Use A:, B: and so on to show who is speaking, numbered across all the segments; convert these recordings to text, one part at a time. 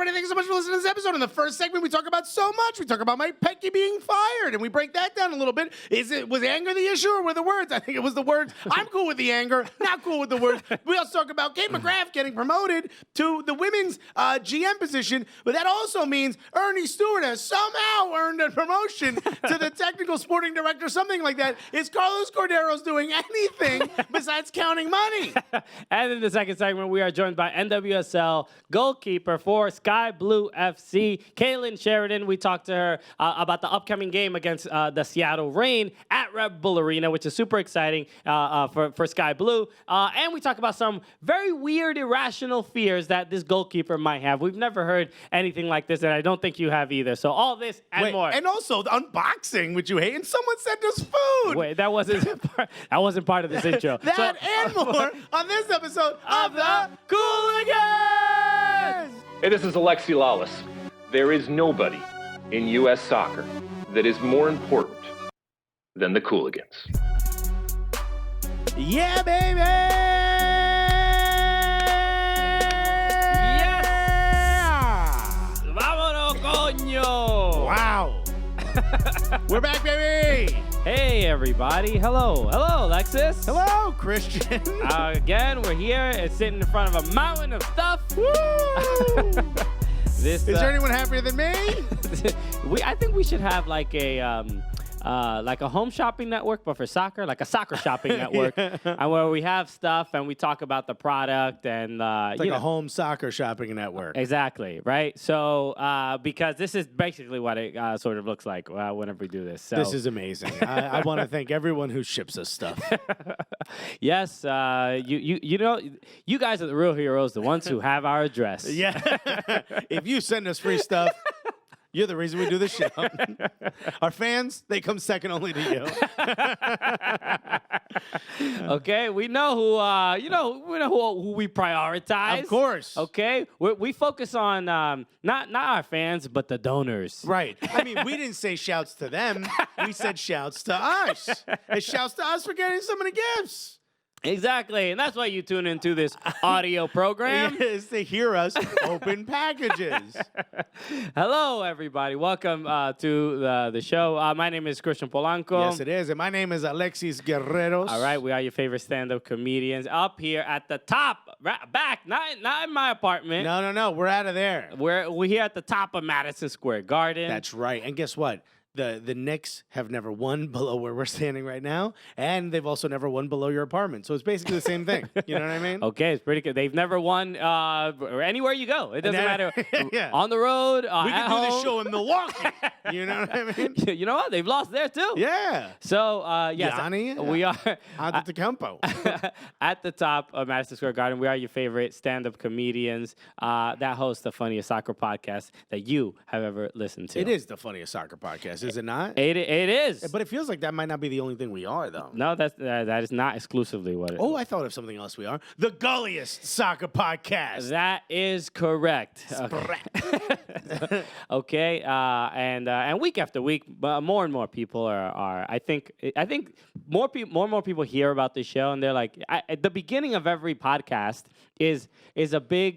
A: everybody. Thanks so much for listening to this episode. In the first segment, we talk about so much. We talk about Mike Petke being fired, and we break that down a little bit. Was anger the issue, or were the words? I think it was the words. I'm cool with the anger, not cool with the words. We also talk about Kate McGrath getting promoted to the women's GM position, but that also means Ernie Stewart has somehow earned a promotion to the technical sporting director, something like that. Is Carlos Corderos doing anything besides counting money?
B: And in the second segment, we are joined by NWSL goalkeeper for Sky Blue FC, Kailen Sheridan. We talked to her about the upcoming game against the Seattle Reign at Red Bull Arena, which is super exciting for Sky Blue. And we talk about some very weird, irrational fears that this goalkeeper might have. We've never heard anything like this, and I don't think you have either. So all this and more.
A: And also the unboxing, which you hate, and someone sent us food.
B: Wait, that wasn't part of this intro.
A: That and more on this episode of the Cooligans!
C: Hey, this is Alexi Lawless. There is nobody in U.S. soccer that is more important than the Cooligans.
A: Yeah, baby!
B: Yes! Vámonos, coño!
A: Wow. We're back, baby!
B: Hey, everybody. Hello, Alexis.
A: Hello, Christian.
B: Again, we're here. It's sitting in front of a mountain of stuff.
A: Woo!
B: Is
A: there anyone happier than me?
B: I think we should have like a home shopping network, but for soccer, like a soccer shopping network, and where we have stuff and we talk about the product and
A: it's like a home soccer shopping network.
B: Exactly, right? So because this is basically what it sort of looks like whenever we do this. So.
A: This is amazing. I want to thank everyone who ships us stuff.
B: Yes, you know, you guys are the real heroes, the ones who have our address.
A: Yeah. If you send us free stuff, you're the reason we do this show. Our fans, they come second only to you.
B: Okay, we know who who we prioritize.
A: Of course.
B: Okay, we focus on not our fans, but the donors.
A: Right. I mean, we didn't say shouts to them. We said shouts to us. And shouts to us for getting so many gifts.
B: Exactly, and that's why you tune into this audio program.
A: Is to hear us open packages.
B: Hello, everybody. Welcome to the show. My name is Christian Polanco.
A: Yes, it is. And my name is Alexis Guerreros.
B: All right, we are your favorite stand-up comedians up here at the top, back, not in my apartment.
A: No. We're out of there.
B: We're here at the top of Madison Square Garden.
A: That's right. And guess what? The Knicks have never won below where we're standing right now, and they've also never won below your apartment. So it's basically the same thing. You know what I mean?
B: Okay, it's pretty good. They've never won anywhere you go. It doesn't matter.
A: Yeah.
B: On the road,
A: we
B: at
A: can do
B: home.
A: this show in Milwaukee. You know what I mean?
B: You know what? They've lost there too.
A: Yeah.
B: So yes,
A: Yanni,
B: we are
A: Antetokounmpo.
B: at the top of Madison Square Garden. We are your favorite stand-up comedians that host the funniest soccer podcast that you have ever listened to.
A: It is the funniest soccer podcast, is it not?
B: It is.
A: But it feels like that might not be the only thing we are, though.
B: No, that is not exclusively what it is.
A: Oh, I thought of something else we are. The gulliest soccer podcast.
B: That is correct. Okay, and week after week, more and more people are. I think more and more people hear about this show, and they're like, at the beginning of every podcast is a big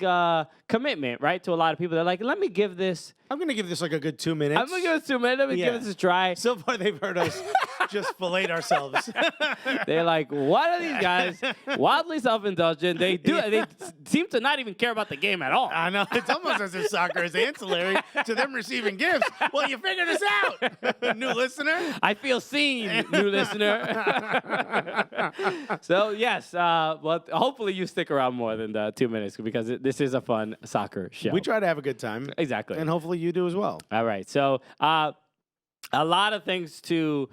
B: commitment, right? To a lot of people, they're like, let me give this.
A: I'm going to give this like a good 2 minutes.
B: I'm going to give it 2 minutes. Let me give this a try.
A: So far, they've heard us just fillet ourselves.
B: They're like, what are these guys? Wildly self-indulgent. They seem to not even care about the game at all.
A: I know. It's almost as if soccer is ancillary to them receiving gifts. Well, you figured this out, new listener.
B: I feel seen, new listener. So, yes, well, hopefully you stick around more than 2 minutes because this is a fun soccer show.
A: We try to have a good time.
B: Exactly.
A: And hopefully you do as well.
B: All right. So, a lot of things to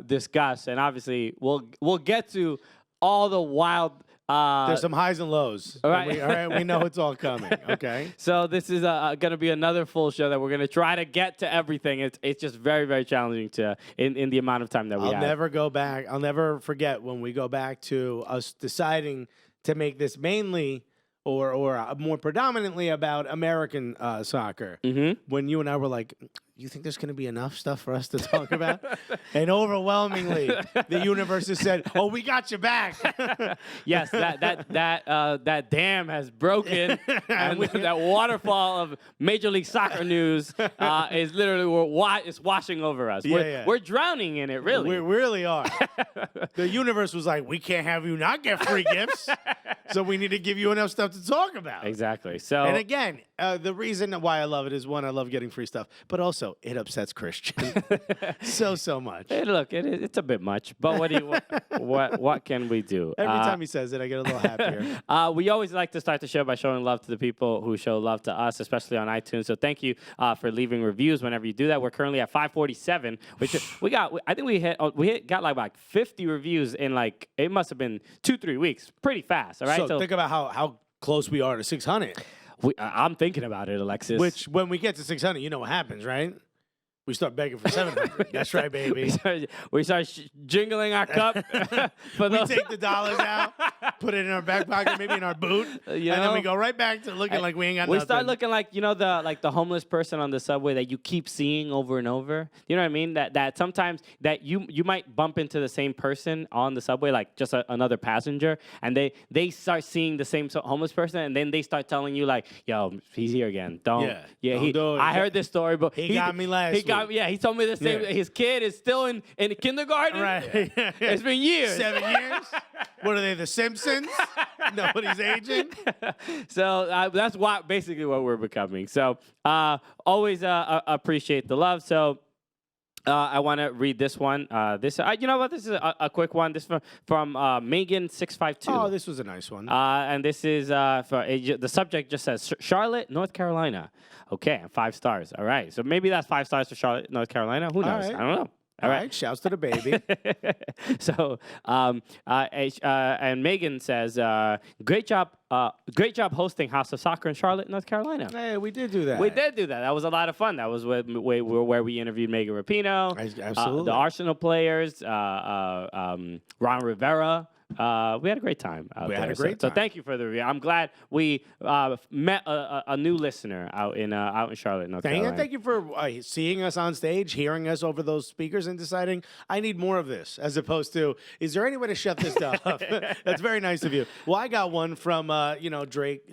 B: discuss, and obviously we'll get to all the wild.
A: There's some highs and lows.
B: All right.
A: All right, we know it's all coming. Okay.
B: So this is going to be another full show that we're going to try to get to everything. It's just very, very challenging in the amount of time that we have.
A: I'll never go back. I'll never forget when we go back to us deciding to make this mainly or more predominantly about American soccer.
B: Mm-hmm.
A: When you and I were like, you think there's going to be enough stuff for us to talk about? And overwhelmingly, the universe has said, oh, we got you back.
B: Yes, that dam has broken, and that waterfall of Major League Soccer news is literally it's washing over us. We're drowning in it, really.
A: We really are. The universe was like, we can't have you not get free gifts, so we need to give you enough stuff to talk about.
B: Exactly. So,
A: and again, the reason why I love it is, one, I love getting free stuff, but also it upsets Christian so much.
B: Hey, look, it's a bit much, but what can we do?
A: Every time he says it, I get a little happier.
B: We always like to start the show by showing love to the people who show love to us, especially on iTunes. So thank you for leaving reviews whenever you do that. We're currently at 547, which I think we got like 50 reviews in like, it must have been 2-3 weeks. Pretty fast, all right?
A: So think about how close we are to 600.
B: I'm thinking about it, Alexis.
A: Which, when we get to 600, you know what happens, right? We start begging for 700. That's right, baby.
B: We start jingling our cup.
A: We take the dollars out, put it in our back pocket, maybe in our boot, and then we go right back to looking like we ain't got nothing.
B: We start looking like, the homeless person on the subway that you keep seeing over and over. You know what I mean? That sometimes that you might bump into the same person on the subway, like just another passenger, and they start seeing the same homeless person, and then they start telling you like, yo, he's here again. Don't do it. I heard this story, but
A: he got me last week.
B: He told me the same. Yeah. His kid is still in kindergarten.
A: Right.
B: It's been years.
A: 7 years. What are they, The Simpsons? Nobody's aging.
B: So that's basically what we're becoming. So always appreciate the love. So I want to read this one. You know what? This is a quick one. This is from Megan652.
A: Oh, this was a nice one.
B: And this is the subject just says Charlotte, North Carolina. Okay, 5 stars. All right. So maybe that's 5 stars for Charlotte, North Carolina. Who knows?
A: Right.
B: I don't know.
A: All right. Shouts to the baby.
B: So, and Megan says, great job hosting House of Soccer in Charlotte, North Carolina.
A: Hey, we did do that.
B: We did do that. That was a lot of fun. That was where we interviewed Megan Rapinoe.
A: Absolutely.
B: The Arsenal players, Ron Rivera. We had a great time out there.
A: We had a great time.
B: So thank you for the review. I'm glad we met a new listener out in Charlotte, North Carolina.
A: And thank you for seeing us on stage, hearing us over those speakers, and deciding I need more of this, as opposed to, is there any way to shut this down? That's very nice of you. Well, I got one from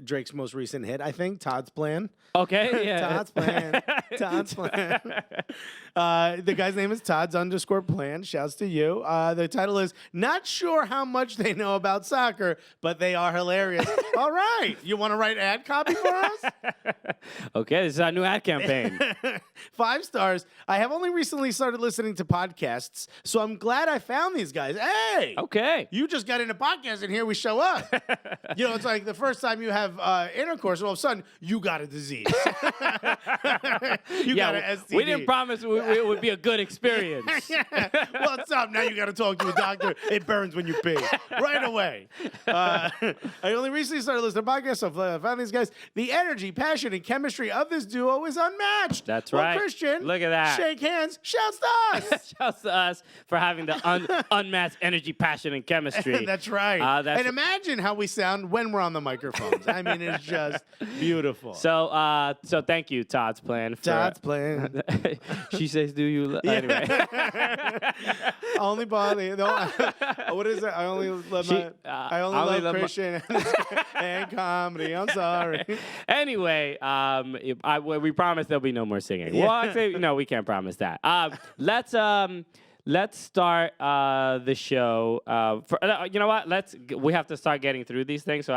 A: Drake's most recent hit, I think, Todd's Plan.
B: Okay, yeah.
A: Todd's Plan. Todd's Plan. The guy's name is Todd's_plan. Shouts to you. The title is Not Sure How Much they know about soccer, but they are hilarious. All right. You want to write ad copy for us?
B: Okay, this is our new ad campaign.
A: 5 stars. I have only recently started listening to podcasts, so I'm glad I found these guys. Hey!
B: Okay.
A: You just got into podcasts, and here we show up. It's like the first time you have intercourse, all of a sudden, you got a disease. You got an STD.
B: We didn't promise it would be a good experience.
A: What's up? Now you got to talk to a doctor. It burns when you pee. Right away. I only recently started listening to podcasts, so I found these guys. The energy, passion, and chemistry of this duo is unmatched.
B: That's right.
A: Christian,
B: look at that.
A: Shake hands. Shouts to us.
B: Shouts to us for having the unmatched energy, passion, and chemistry.
A: That's right. And imagine how we sound when we're on the microphones. I mean, it's just beautiful.
B: So thank you, Todd's Plan.
A: Todd's Plan.
B: She says, "Do you?" Anyway.
A: Only body. What is it? I only love Christian and comedy. I'm sorry.
B: Anyway, we promise there'll be no more singing.
A: Yeah.
B: Well, actually, no, we can't promise that. Let's start the show. You know what? We have to start getting through these things. So,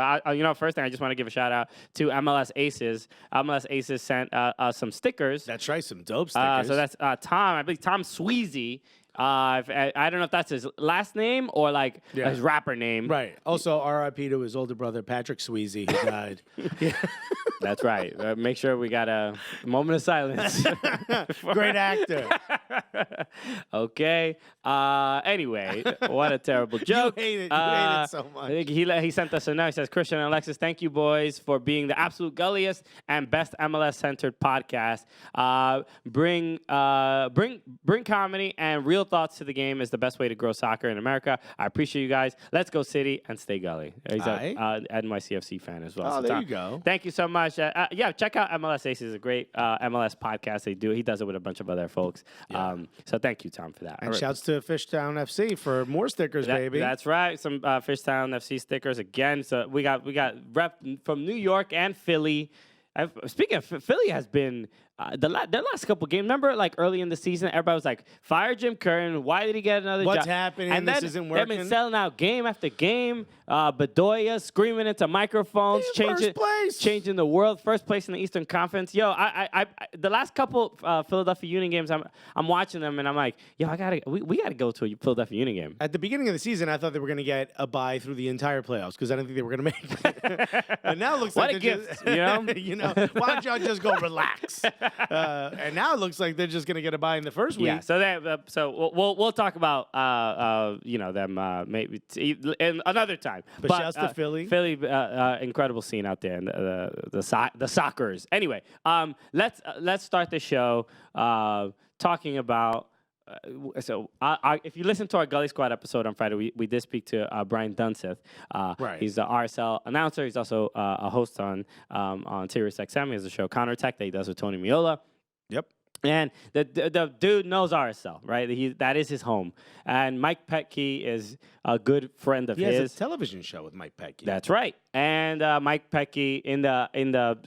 B: first thing I just want to give a shout out to MLS Aces. MLS Aces sent some stickers.
A: That's right, some dope stickers.
B: So that's Tom. I believe Tom Sweezy. I don't know if that's his last name or his rapper name.
A: Right. Also, R.I.P. to his older brother, Patrick Sweezy, who died. Yeah.
B: That's right. Make sure we got a moment of silence.
A: Great actor.
B: Okay. Anyway, what a terrible joke.
A: You hate it. You hate it so much.
B: He sent us a note. He says, Christian and Alexis, thank you, boys, for being the absolute gulliest and best MLS-centered podcast. Bring comedy and real thoughts to the game is the best way to grow soccer in America. I appreciate you guys. Let's go City and stay gully. He's a NYC FC fan as well.
A: Oh,
B: So
A: there
B: Tom,
A: you go.
B: Thank you so much. Yeah, check out MLS Aces. A great MLS podcast they do. He does it with a bunch of other folks.
A: Yeah.
B: So thank you, Tom, for that.
A: And shouts to Fishtown FC for more stickers, baby.
B: That's right. Some Fishtown FC stickers again. So we got rep from New York and Philly. Speaking of Philly, has been their last couple games. Remember, like early in the season, everybody was like, "Fire Jim Curtin. Why did he get another job?
A: What's happening?
B: And
A: This
B: then
A: isn't
B: they've been
A: working."
B: selling out game after game. Bedoya screaming into microphones,
A: First place.
B: changing the world. First place in the Eastern Conference. Yo, I the last couple Philadelphia Union games, I'm watching them and I'm like, yo, we gotta go to a Philadelphia Union game.
A: At the beginning of the season, I thought they were going to get a bye through the entire playoffs because I didn't think they were going to make it. And now it looks
B: What
A: like
B: a
A: they're
B: gift,
A: just,
B: you know?
A: why don't y'all just go relax? And now it looks like they're just going to get a bye in the first week.
B: Yeah, so we'll talk about them maybe in another time.
A: But shouts to Philly.
B: Philly, incredible scene out there, and the Sockers. Anyway, let's start the show talking about. If you listen to our Gully Squad episode on Friday, we did speak to Brian Dunseth.
A: Right.
B: He's the RSL announcer. He's also a host on Sirius XM. He has a show Counterattack that he does with Tony Miola.
A: Yep.
B: And the dude knows RSL, right? That is his home. And Mike Petke is a good friend of
A: He
B: his.
A: has a television show with Mike Petke.
B: That's right. And Mike Petke in the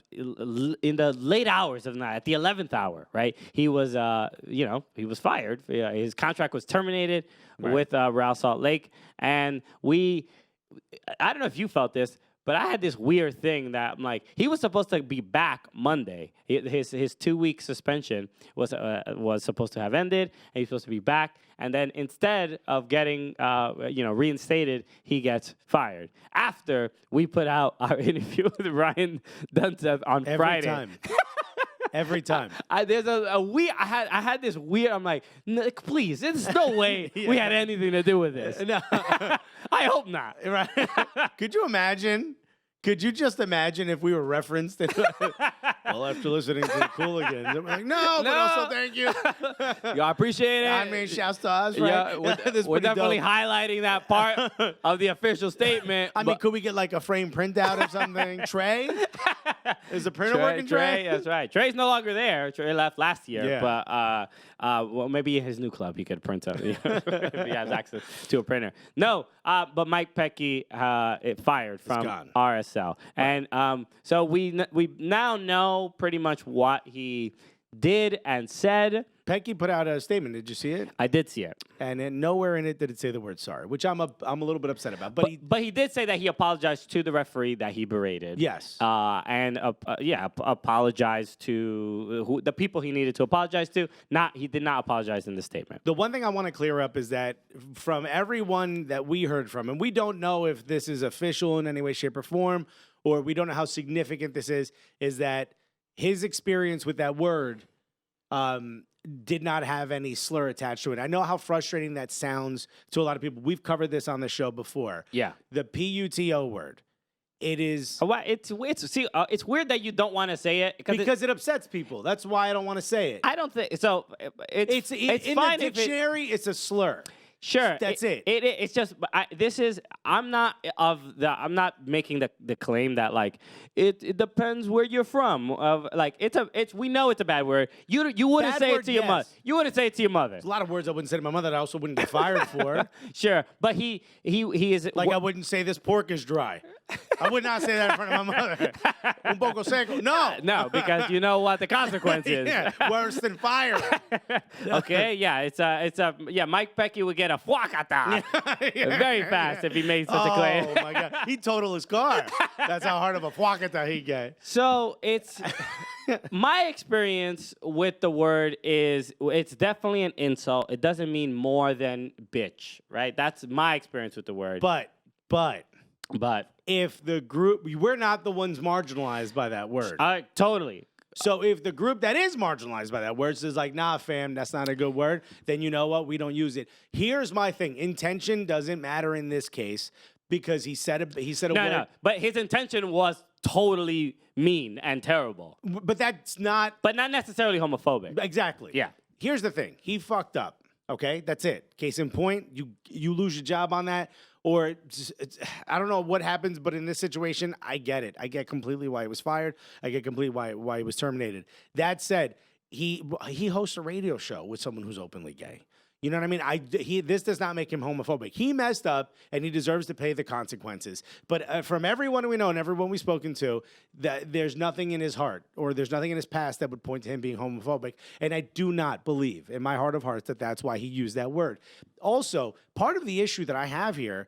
B: late hours of the night, at the 11th hour, right? He was he was fired. His contract was terminated with Real Salt Lake. And I don't know if you felt this, but I had this weird thing that I'm like, he was supposed to be back Monday. His 2-week suspension was supposed to have ended, and he's supposed to be back. And then instead of getting reinstated, he gets fired. After we put out our interview with Ryan Dunseth on Friday.
A: Time. Every time.
B: There's a weird. I had this weird. I'm like, please, there's no way we had anything to do with this.
A: No.
B: I hope not.
A: Right. Could you imagine? Could you just imagine if we were referenced? Well, after listening to the Cooligans, I'm like, no, but also thank you.
B: Yo, I appreciate it.
A: I mean, shouts to us, right?
B: Yeah, we're definitely highlighting that part of the official statement.
A: I mean, could we get like a frame printout or something? Trey? Is the printer working, Trey?
B: That's right. Trey's no longer there. Trey left last year,
A: Yeah.
B: but maybe his new club he could print up if he has access to a printer. No, but Mike Petke fired from RSL, and so we now know pretty much what he did and said.
A: Petke put out a statement. Did you see it?
B: I did see it.
A: And then nowhere in it did it say the word sorry, which I'm a little bit upset about.
B: But he did say that he apologized to the referee that he berated.
A: Yes.
B: And apologized to the people he needed to apologize to. He did not apologize in the statement.
A: The one thing I want to clear up is that from everyone that we heard from, and we don't know if this is official in any way, shape, or form, or we don't know how significant this is that his experience with that word did not have any slur attached to it. I know how frustrating that sounds to a lot of people. We've covered this on the show before.
B: Yeah.
A: The PUTO word. It is...
B: It's weird that you don't want to say it.
A: Because it upsets people. That's why I don't want to say it.
B: I don't think... So, it's
A: in
B: fine
A: the dictionary, it's a slur.
B: Sure,
A: that's it.
B: It's just I'm not making the claim that like it depends where you're from. We know it's a bad word. You wouldn't say it to your mother. You wouldn't say it to your mother.
A: There's a lot of words I wouldn't say to my mother that I also wouldn't get fired for.
B: Sure, but he is
A: like I wouldn't say this pork is dry. I would not say that in front of my mother. Un poco seco. No,
B: because you know what the consequence is.
A: Yeah, worse than fire.
B: Okay, yeah, Mike Petke would get a fuacata very fast if he made such a claim.
A: Oh my God, he'd total his car. That's how hard of a fuacata he'd get.
B: So it's my experience with the word is it's definitely an insult. It doesn't mean more than bitch, right? That's my experience with the word.
A: But
B: But
A: if the group, we're not the ones marginalized by that word.
B: Totally.
A: So if the group that is marginalized by that word says like, nah, fam, that's not a good word, then you know what? We don't use it. Here's my thing. Intention doesn't matter in this case because he said a word.
B: No, but his intention was totally mean and terrible.
A: But that's not.
B: But not necessarily homophobic.
A: Exactly.
B: Yeah.
A: Here's the thing. He fucked up. Okay? That's it. Case in point, you lose your job on that. Or I don't know what happens, but in this situation, I get it. I get completely why he was fired. I get completely why he was terminated. That said, he hosts a radio show with someone who's openly gay. You know what I mean? This does not make him homophobic. He messed up, and he deserves to pay the consequences. But from everyone we know and everyone we've spoken to, that there's nothing in his heart or there's nothing in his past that would point to him being homophobic. And I do not believe, in my heart of hearts, that that's why he used that word. Also, part of the issue that I have here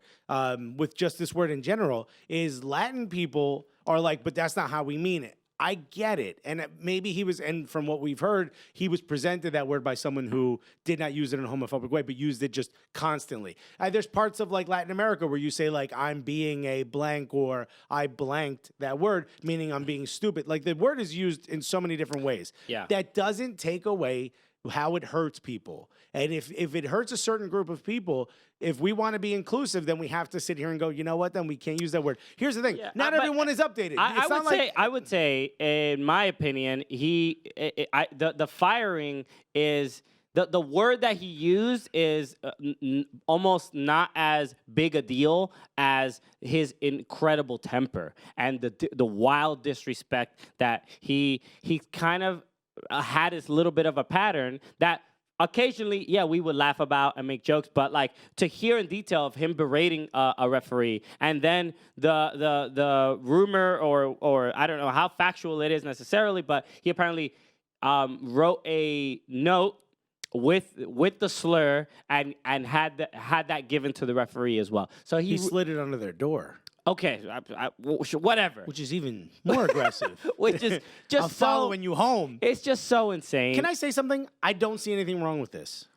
A: with just this word in general is Latin people are like, but that's not how we mean it. I get it. And maybe he was, and from what we've heard, he was presented that word by someone who did not use it in a homophobic way, but used it just constantly. There's parts of like Latin America where you say like, I'm being a blank or I blanked that word, meaning I'm being stupid. Like the word is used in so many different ways.
B: Yeah.
A: That doesn't take away how it hurts people. And if it hurts a certain group of people, if we want to be inclusive, then we have to sit here and go, you know what, then we can't use that word. Here's the thing. Not everyone is updated.
B: I would say, in my opinion, the firing is, the word that he used is almost not as big a deal as his incredible temper and the wild disrespect that he kind of had this little bit of a pattern that occasionally, yeah, we would laugh about and make jokes, but like to hear in detail of him berating a referee, and then the rumor or I don't know how factual it is necessarily, but he apparently wrote a note with the slur and had that given to the referee as well. So
A: he slid it under their door.
B: Okay, whatever.
A: Which is even more aggressive.
B: Which is just
A: I'm following you home.
B: It's just so insane.
A: Can I say something? I don't see anything wrong with this.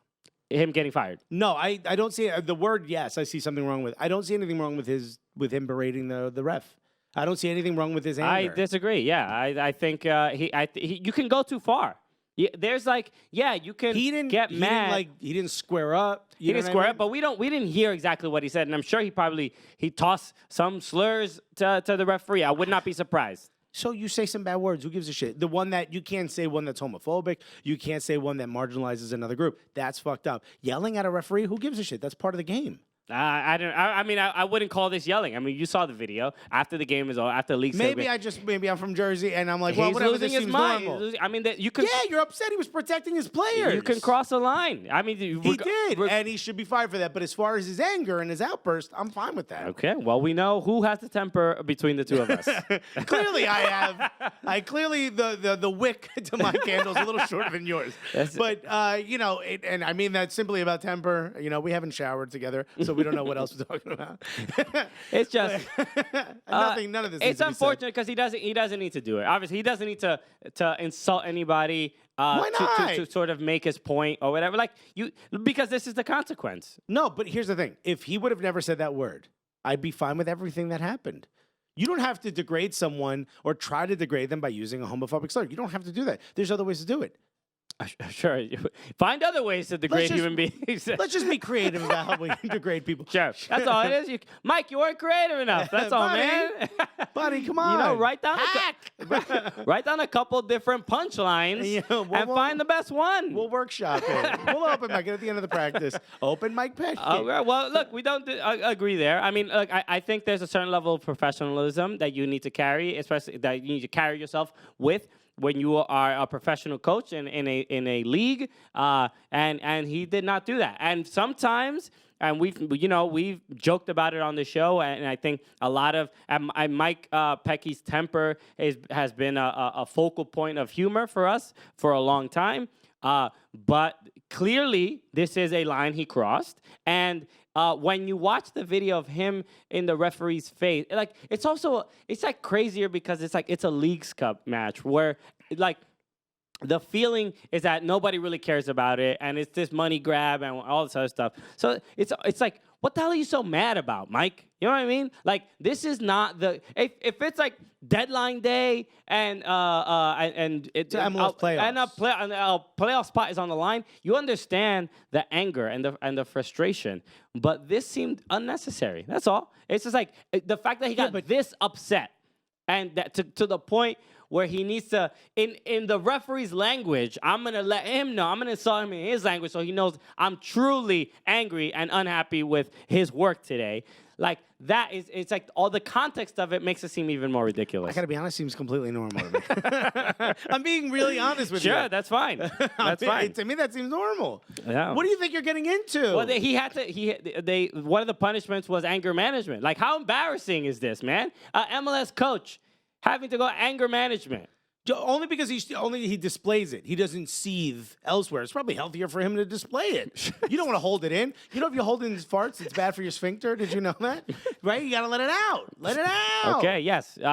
B: Him getting fired?
A: No, I don't see the word. Yes, I see something wrong with. I don't see anything wrong with him berating the ref. I don't see anything wrong with his anger.
B: I disagree. Yeah, I think you can go too far. Yeah, there's like, yeah, you can get mad.
A: He didn't square up.
B: He didn't square up, but we didn't hear exactly what he said, and I'm sure he tossed some slurs to the referee. I would not be surprised.
A: So you say some bad words. Who gives a shit? The one that you can't say one that's homophobic. You can't say one that marginalizes another group. That's fucked up. Yelling at a referee. Who gives a shit? That's part of the game.
B: I wouldn't call this yelling. I mean, you saw the video after the game is over, after the league.
A: Maybe I'm from Jersey and I'm like, well, whatever.
B: Losing his mind. I mean, you can.
A: Yeah, you're upset. He was protecting his players.
B: You can cross a line. I mean,
A: he did, and he should be fired for that. But as far as his anger and his outburst, I'm fine with that.
B: Okay. Well, we know who has the temper between the two of us.
A: Clearly, I have. Clearly the wick to my candle is a little shorter than yours. But and I mean that simply about temper. You know, we haven't showered together, so we don't know what else we're talking about.
B: It's just
A: none of this.
B: It's unfortunate because he doesn't need to do it. Obviously, he doesn't need to insult anybody.
A: Why not?
B: To sort of make his point or whatever. Because this is the consequence.
A: No, but here's the thing: if he would have never said that word, I'd be fine with everything that happened. You don't have to degrade someone or try to degrade them by using a homophobic slur. You don't have to do that. There's other ways to do it.
B: Sure. Find other ways to degrade human beings.
A: Let's just be creative about how we degrade people.
B: Sure. That's all it is. Mike, you weren't creative enough. That's all, man.
A: Buddy, come on.
B: Write down a couple different punchlines and find the best one.
A: We'll workshop it. We'll open mic at the end of the practice. Open Mike Petke.
B: Well, look, we don't agree there. I mean, look, I think there's a certain level of professionalism that you need to carry, especially that you need to carry yourself with when you are a professional coach in a league, and he did not do that. And sometimes, and we've joked about it on the show, and I think a lot of Mike Petke's temper has been a focal point of humor for us for a long time. But clearly, this is a line he crossed, and when you watch the video of him in the referee's face, it's crazier because it's a Leagues Cup match where the feeling is that nobody really cares about it, and it's this money grab and all this other stuff. So it's like, what the hell are you so mad about, Mike? You know what I mean? Like, this is not the if it's like deadline day and it's
A: MLS playoffs
B: and a playoff spot is on the line, you understand the anger and the frustration. But this seemed unnecessary. That's all. It's just like the fact that he got this upset, and that to the point where he needs to, in the referee's language, I'm going to let him know, I'm going to insult him in his language so he knows I'm truly angry and unhappy with his work today. Like, that is, it's like all the context of it makes it seem even more ridiculous.
A: I gotta be honest, seems completely normal to me. I'm being really honest with you.
B: Sure, that's fine. That's fine.
A: To me, that seems normal.
B: Yeah.
A: What do you think you're getting into?
B: Well, one of the punishments was anger management. Like, how embarrassing is this, man? MLS coach having to go anger management.
A: Only because he displays it. He doesn't seethe elsewhere. It's probably healthier for him to display it. You don't want to hold it in. You know, if you hold in his farts, it's bad for your sphincter. Did you know that? Right? You got to let it out. Let it out.
B: Okay, yes. Just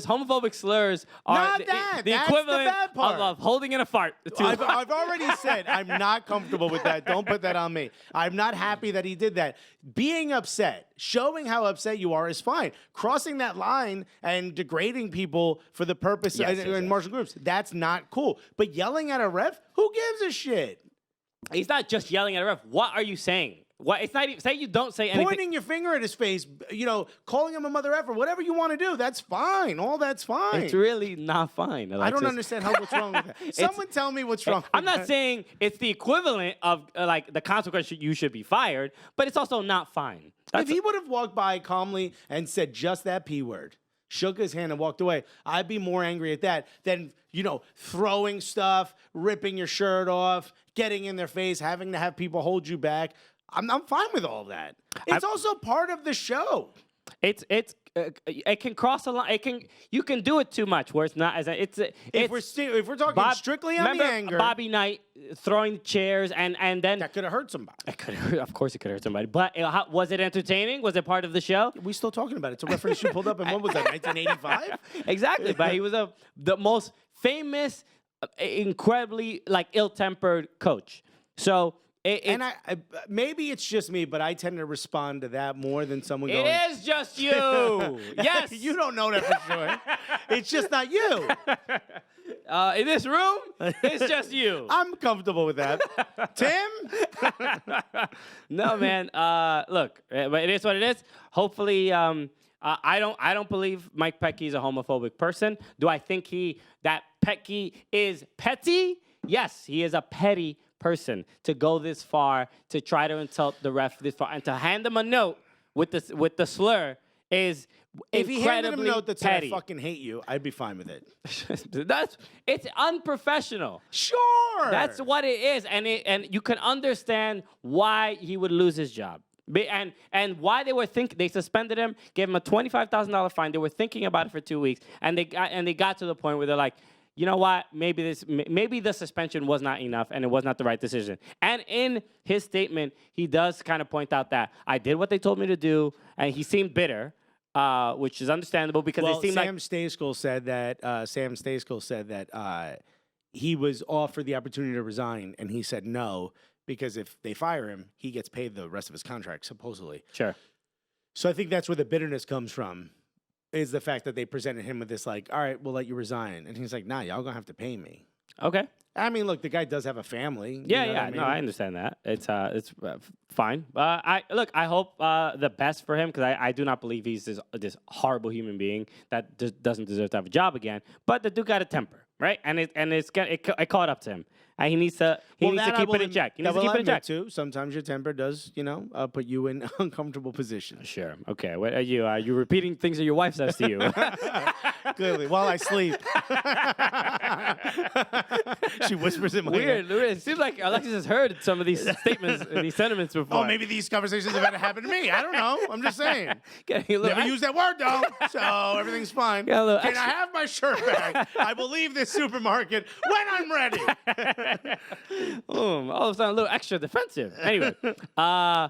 B: homophobic slurs are
A: Not that.
B: the
A: That's
B: equivalent
A: the bad part.
B: of holding in a fart.
A: I've already said I'm not comfortable with that. Don't put that on me. I'm not happy that he did that. Being upset, showing how upset you are is fine. Crossing that line and degrading people for the purpose in martial groups, that's not cool. But yelling at a ref, who gives a shit?
B: He's not just yelling at a ref. What are you saying? What? It's not even, say you don't say anything.
A: Pointing your finger at his face, calling him a mother effer, whatever you want to do, that's fine. All that's fine.
B: It's really not fine, Alexis.
A: I don't understand what's wrong with that. Someone tell me what's wrong with that.
B: I'm not saying it's the equivalent of like the consequence you should be fired, but it's also not fine.
A: If he would have walked by calmly and said just that P word, shook his hand and walked away, I'd be more angry at that than, throwing stuff, ripping your shirt off, getting in their face, having to have people hold you back. I'm fine with all that. It's also part of the show.
B: It can cross a line. You can do it too much where it's not as
A: if we're talking strictly on the anger.
B: Bobby Knight throwing chairs and then
A: that could have hurt somebody.
B: Of course, it could hurt somebody. But was it entertaining? Was it part of the show?
A: We still talking about it. It's a reference you pulled up in what was that, 1985?
B: Exactly. But he was the most famous, incredibly ill-tempered coach. So.
A: Maybe it's just me, but I tend to respond to that more than someone going.
B: It is just you. Yes.
A: You don't know that for sure. It's just not you.
B: In this room, it's just you.
A: I'm comfortable with that. Tim?
B: No, man. Look, but it is what it is. Hopefully, I don't believe Mike Petke is a homophobic person. Do I think that Petke is petty? Yes, he is a petty person to go this far, to try to insult the ref this far, and to hand him a note with the slur is
A: if he handed him a note that said
B: petty.
A: I fucking hate you, I'd be fine with it.
B: It's unprofessional.
A: Sure.
B: That's what it is, and you can understand why he would lose his job. And why they suspended him, gave him a $25,000 fine. They were thinking about it for 2 weeks, and they got to the point where they're like, you know what? Maybe the suspension was not enough, and it was not the right decision. And in his statement, he does kind of point out that I did what they told me to do, and he seemed bitter, which is understandable because it seemed
A: Sam Stejskal said that he was offered the opportunity to resign, and he said no because if they fire him, he gets paid the rest of his contract, supposedly.
B: Sure.
A: So I think that's where the bitterness comes from. Is the fact that they presented him with this, all right, we'll let you resign. And he's like, nah, y'all gonna have to pay me.
B: Okay.
A: I mean, look, the guy does have a family.
B: Yeah. No, I understand that. It's fine. I hope the best for him because I do not believe he's this horrible human being that doesn't deserve to have a job again. But the dude got a temper, right? And it caught up to him. And he needs to keep it in check. He needs to keep it in check
A: too. Sometimes your temper does, put you in uncomfortable positions.
B: Sure. Okay. What are you? Are you repeating things that your wife says to you?
A: Clearly, while I sleep. She whispers in my ear.
B: Weird. It seems like Alexis has heard some of these statements, these sentiments before.
A: Oh, maybe these conversations have had to happen to me. I don't know. I'm just saying. Never use that word, though, so everything's fine. Can I have my shirt back? I will leave this supermarket when I'm ready.
B: All of a sudden, a little extra defensive. Anyway, I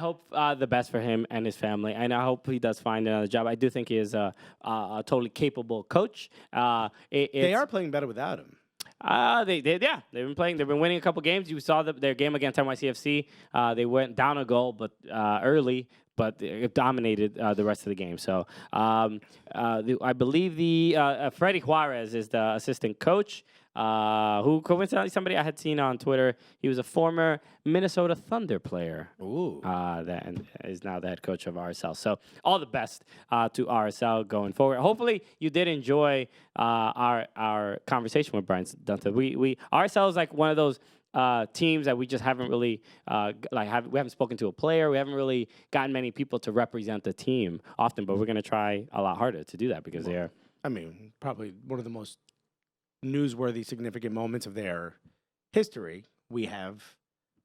B: hope the best for him and his family, and I hope he does find another job. I do think he is a totally capable coach.
A: They are playing better without him.
B: They've been playing. They've been winning a couple games. You saw their game against NYC FC. They went down a goal, but early. But it dominated the rest of the game. So I believe Freddie Juarez is the assistant coach, who coincidentally somebody I had seen on Twitter. He was a former Minnesota Thunder player.
A: Ooh.
B: That is now the head coach of RSL. So all the best to RSL going forward. Hopefully you did enjoy our conversation with Brian Dunta. We RSL is like one of those teams that we just haven't really we haven't spoken to a player. We haven't really gotten many people to represent the team often, but we're going to try a lot harder to do that because they are.
A: I mean, probably one of the most newsworthy, significant moments of their history. We have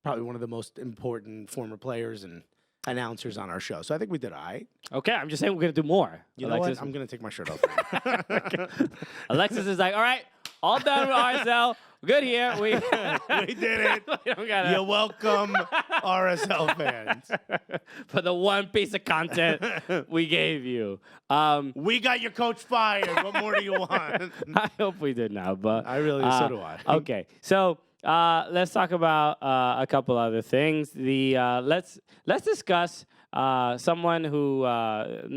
A: probably one of the most important former players and announcers on our show. So I think we did all right.
B: Okay, I'm just saying we're going to do more.
A: You know what? I'm going to take my shirt off.
B: Alexis is like, all right, all done with RSL. Good here. We
A: did it. You're welcome, RSL fans.
B: For the one piece of content we gave you.
A: We got your coach fired. What more do you want?
B: I hope we did now, but
A: I really so do I.
B: Okay, so let's talk about a couple other things. Let's discuss someone who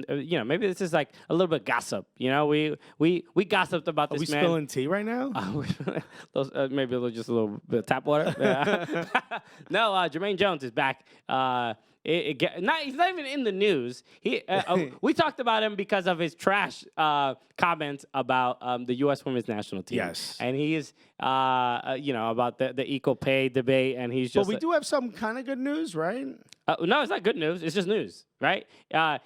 B: maybe this is like a little bit gossip. We gossiped about this man.
A: Are we spilling tea right now?
B: Maybe just a little bit of tap water. No, Jermaine Jones is back. He's not even in the news. We talked about him because of his trash comments about the U.S. Women's National Team.
A: Yes,
B: and he is, about the equal pay debate, and he's just.
A: But we do have some kind of good news, right?
B: No, it's not good news. It's just news, right?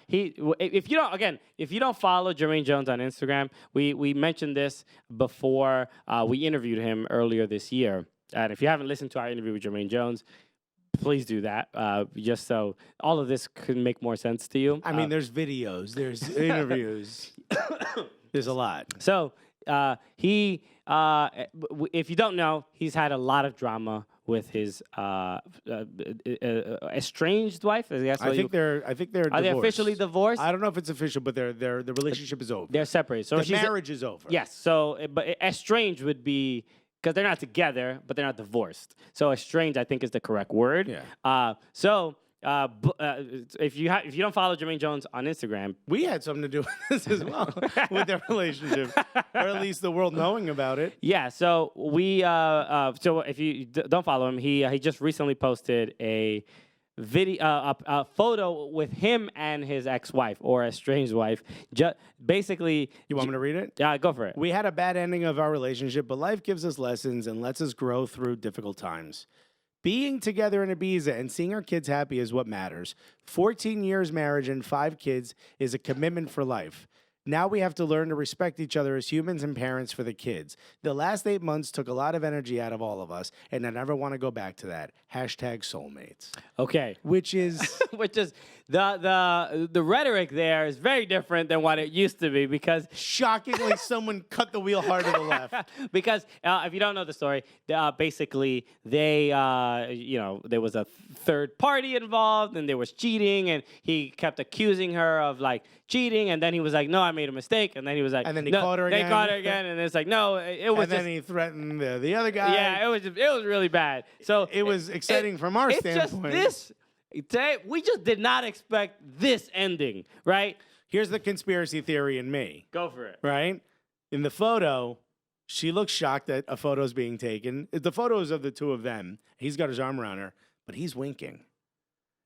B: If you don't follow Jermaine Jones on Instagram, we mentioned this before we interviewed him earlier this year, and if you haven't listened to our interview with Jermaine Jones, please do that, just so all of this could make more sense to you.
A: I mean, there's videos, there's interviews, there's a lot.
B: So if you don't know, he's had a lot of drama with his estranged wife.
A: I think they're
B: Are
A: divorced.
B: they officially divorced?
A: I don't know if it's official, but the relationship is over.
B: They're separated. So
A: the marriage is over.
B: Yes. So, but estranged would be. Because they're not together, but they're not divorced. So estranged, I think, is the correct word.
A: Yeah.
B: If you don't follow Jermaine Jones on Instagram,
A: we had something to do with this as well, with their relationship, or at least the world knowing about it.
B: Yeah. So so if you don't follow him, he just recently posted a a photo with him and his ex-wife or estranged wife. Basically,
A: you want me to read it?
B: Yeah, go for it.
A: We had a bad ending of our relationship, but life gives us lessons and lets us grow through difficult times. Being together in Ibiza and seeing our kids happy is what matters. 14 years marriage and 5 kids is a commitment for life. Now we have to learn to respect each other as humans and parents for the kids. The last 8 months took a lot of energy out of all of us, and I never want to go back to that. #soulmates.
B: Okay.
A: Which is
B: the rhetoric there is very different than what it used to be because
A: shockingly someone cut the wheel hard to the left.
B: Because if you don't know the story, basically there was a third party involved and there was cheating and he kept accusing her of like cheating and then he was like, no, I made a mistake, and then he was like,
A: and then he caught her again.
B: They caught her again, and it's like, no, it was.
A: And then he threatened the other guy.
B: Yeah, it was really bad. So
A: it was exciting from our standpoint.
B: We just did not expect this ending, right?
A: Here's the conspiracy theory in me.
B: Go for it.
A: Right? In the photo, she looks shocked that a photo's being taken. The photo is of the two of them. He's got his arm around her, but he's winking.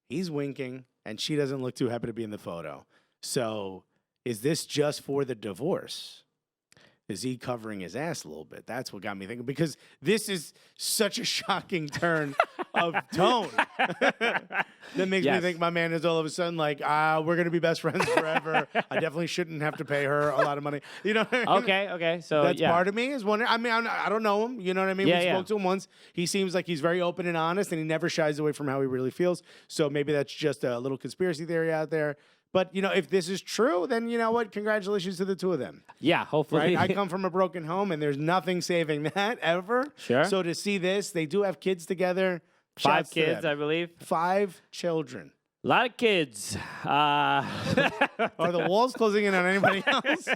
A: He's winking, and she doesn't look too happy to be in the photo. So is this just for the divorce? Is he covering his ass a little bit? That's what got me thinking, because this is such a shocking turn of tone. That makes me think my man is all of a sudden like, we're going to be best friends forever. I definitely shouldn't have to pay her a lot of money. You know what I mean?
B: Okay. So
A: that's part of me is wondering. I mean, I don't know him. You know what I mean? We spoke to him once. He seems like he's very open and honest, and he never shies away from how he really feels. So maybe that's just a little conspiracy theory out there. But, if this is true, then you know what? Congratulations to the two of them.
B: Yeah, hopefully.
A: Right? I come from a broken home, and there's nothing saving that ever.
B: Sure.
A: So to see this, they do have kids together.
B: 5
A: Shouts to
B: kids,
A: them.
B: I believe.
A: 5 children.
B: A lot of kids.
A: Are the walls closing in on anybody else?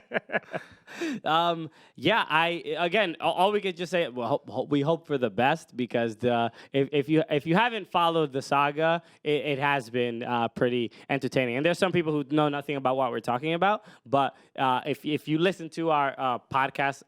B: All we could just say, we hope for the best, because if you haven't followed the saga, it has been pretty entertaining. And there's some people who know nothing about what we're talking about, but if you listen to our podcast,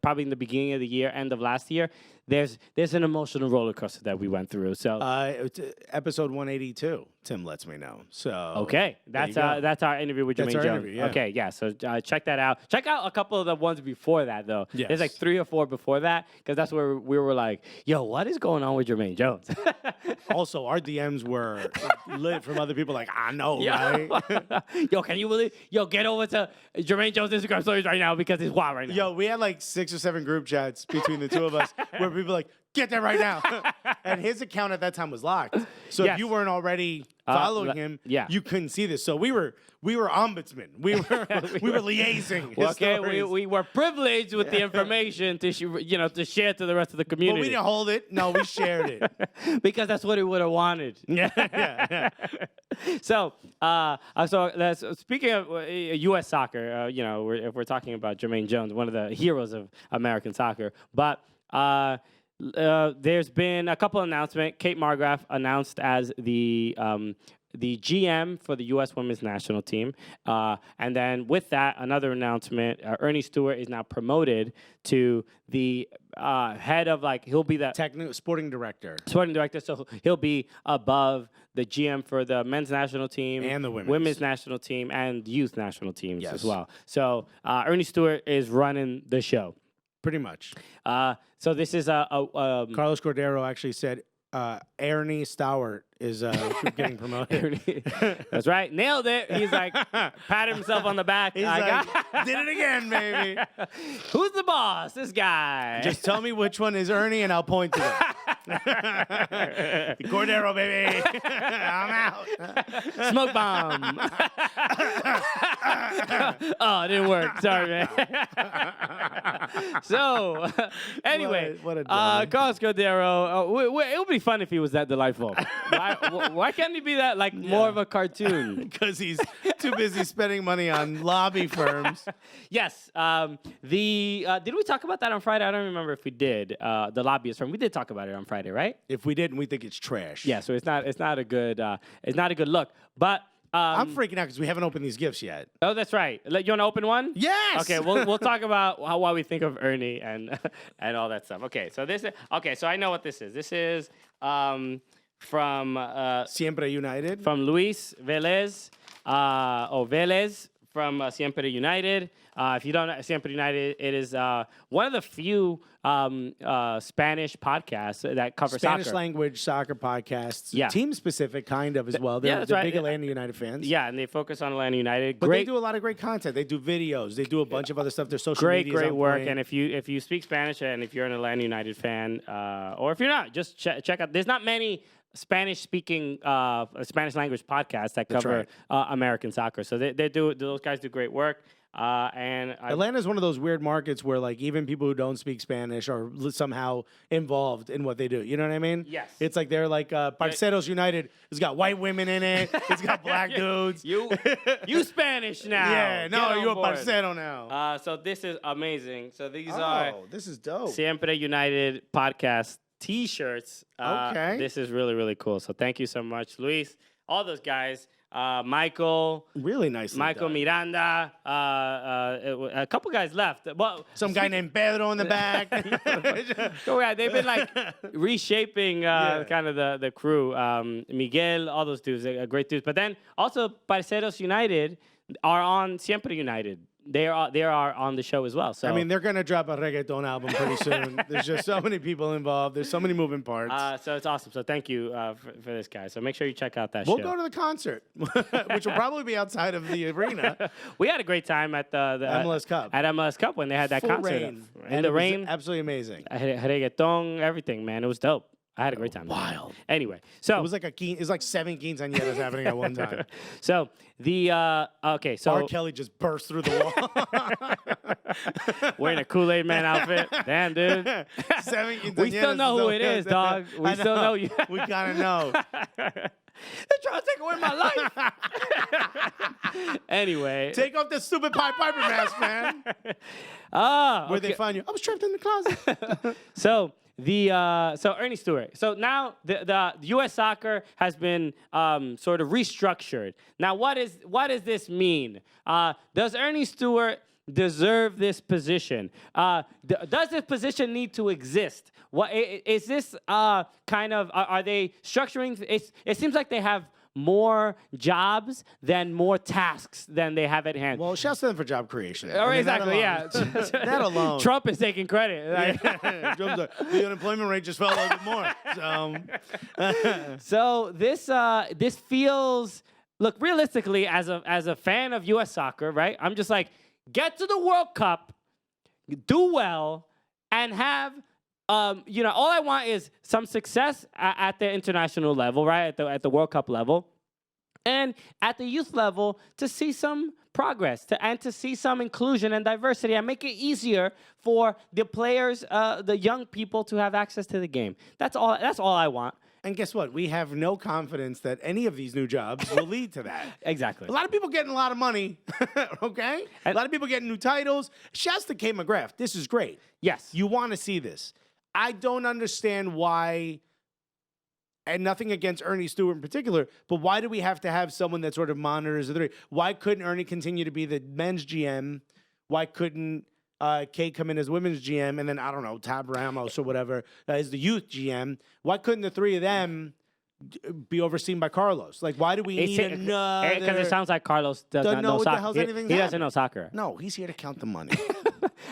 B: probably in the beginning of the year, end of last year, there's an emotional roller coaster that we went through. So
A: It's episode 182. Tim lets me know. So
B: okay, that's our interview with Jermaine
A: That's our
B: Jones.
A: interview, yeah.
B: Okay, yeah. So check that out. Check out a couple of the ones before that, though.
A: Yes.
B: There's like 3 or 4 before that, because that's where we were like, "Yo, what is going on with Jermaine Jones?"
A: Also, our DMs were lit from other people. Like, I know,
B: Yo.
A: right?
B: Yo, can you believe? Yo, get over to Jermaine Jones' Instagram stories right now, because it's wild right now.
A: Yo, we had like 6 or 7 group chats between the two of us where people were like, get there right now. And his account at that time was locked. So
B: Yes.
A: if you weren't already following him,
B: yeah.
A: you couldn't see this. So we were ombudsmen. We were liaising. his
B: Well, okay,
A: stories.
B: we were privileged with the information to share to the rest of the
A: But
B: community.
A: we didn't hold it. No, we shared it.
B: Because that's what he would have wanted.
A: Yeah.
B: So speaking of U.S. soccer, if we're talking about Jermaine Jones, one of the heroes of American soccer, but there's been a couple announcements. Kate Margraf announced as the GM for the U.S. Women's National Team. And then with that, another announcement, Ernie Stewart is now promoted to the head of, he'll be the
A: Sporting director.
B: sporting director, so he'll be above the GM for the men's national team
A: And the
B: women's national team and youth national teams
A: Yes.
B: as well. So Ernie Stewart is running the show.
A: Pretty much.
B: So this is
A: Carlos Cordero actually said Ernie Stewart is getting promoted.
B: That's right, nailed it. He's like patting himself on the back.
A: He's like, did it again, baby.
B: Who's the boss? This guy.
A: Just tell me which one is Ernie, and I'll point to them. Cordero, baby. I'm out.
B: Smoke bomb. Oh, it didn't work. Sorry, man. So, anyway,
A: What a dummy.
B: Carlos Cordero, it would be fun if he was that delightful. Why can't he be that, more of a cartoon?
A: Because he's too busy spending money on lobby firms.
B: Yes. Did we talk about that on Friday? I don't remember if we did. The lobbyist firm. We did talk about it on Friday, right?
A: If we didn't, we think it's trash.
B: Yeah. So it's not a good look. But
A: I'm freaking out because we haven't opened these gifts yet.
B: oh, that's right. You want to open one?
A: Yes.
B: Okay, we'll talk about why we think of Ernie and all that stuff. Okay, so I know what this is. This is from
A: Siempre United.
B: Luis Velez, Velez from Siempre United. If you don't know Siempre United, it is one of the few Spanish podcasts that cover
A: Spanish
B: soccer.
A: language soccer podcasts.
B: Yeah.
A: Team specific kind of as well. They're,
B: that's
A: they're
B: right.
A: big Atlanta United fans.
B: Yeah, and they focus on Atlanta United.
A: But
B: Great,
A: they do a lot of great content. They do videos. They do a bunch of other stuff. Their social
B: great
A: media
B: work.
A: point.
B: And if you speak Spanish and if you're an Atlanta United fan, or if you're not, just check out. There's not many Spanish-speaking, Spanish-language podcasts that cover American soccer. So those guys do great work.
A: Atlanta's one of those weird markets where even people who don't speak Spanish are somehow involved in what they do. You know what I mean?
B: Yes.
A: It's like they're like Parceros United. It's got white women in it. It's got black dudes.
B: You Spanish now.
A: Yeah, no,
B: Get
A: you're a
B: on board.
A: parcero now.
B: So this is amazing. So these are
A: This is dope.
B: Siempre United podcast T-shirts.
A: Okay.
B: This is really, really cool. So thank you so much, Luis. All those guys. Michael.
A: Really nicely
B: Michael
A: done.
B: Miranda. A couple guys left. Well,
A: Some guy named Pedro in the back.
B: oh yeah, they've been reshaping kind of the crew. Miguel, all those dudes, great dudes. But then also Parceros United are on Siempre United. They are on the show as well. So
A: I mean, they're gonna drop a reggaeton album pretty soon. There's just so many people involved. There's so many moving parts.
B: so it's awesome. So thank you for this guy. So make sure you check out that
A: We'll
B: show.
A: go to the concert, which will probably be outside of the arena.
B: We had a great time at the
A: MLS Cup.
B: At MLS Cup when they had that
A: Full
B: concert.
A: rain.
B: In
A: And
B: the
A: it was
B: rain.
A: absolutely amazing.
B: Reggaeton, everything, man. It was dope. I had a great time.
A: Wild.
B: Anyway, so
A: It was like it was like 7 quinceañeras happening at one time.
B: so the okay, so
A: R. Kelly just burst through the wall.
B: wearing a Kool-Aid Man outfit. Damn, dude.
A: 7 quinceañeras.
B: We still know who it is, dog. We still know you.
A: We gotta know.
B: They're trying to take away my life. Anyway.
A: Take off the stupid Pied Piper mask, man. Where'd they find you? I was trapped in the closet.
B: So Ernie Stewart. So now the U.S. Soccer has been sort of restructured. Now, what does this mean? Does Ernie Stewart deserve this position? Does this position need to exist? What is this kind of? Are they structuring? It seems like they have more jobs than more tasks than they have at hand.
A: Well, shouts to them for job creation.
B: Oh, exactly, yeah.
A: That alone.
B: Trump is taking credit.
A: Yeah. Trump's like, the unemployment rate just fell a little bit more.
B: So this feels, look, realistically, as a fan of U.S. soccer, right? I'm just like, get to the World Cup, do well, and have. All I want is some success at the international level, right? At the World Cup level, and at the youth level to see some progress, and to see some inclusion and diversity, and make it easier for the players, the young people, to have access to the game. That's all I want.
A: And guess what? We have no confidence that any of these new jobs will lead to that.
B: Exactly.
A: A lot of people getting a lot of money, okay? A lot of people getting new titles. Shouts to Kate McGrath. This is great.
B: Yes.
A: You want to see this. I don't understand why, and nothing against Ernie Stewart in particular, but why do we have to have someone that sort of monitors the three? Why couldn't Ernie continue to be the men's GM? Why couldn't Kate come in as women's GM, and then, I don't know, Tab Ramos or whatever is the youth GM? Why couldn't the three of them be overseen by Carlos? Like, why do we need another?
B: Because it sounds like Carlos doesn't know
A: what the
B: soccer.
A: hell's
B: He
A: anything's
B: doesn't
A: happening.
B: know soccer.
A: No, he's here to count the money.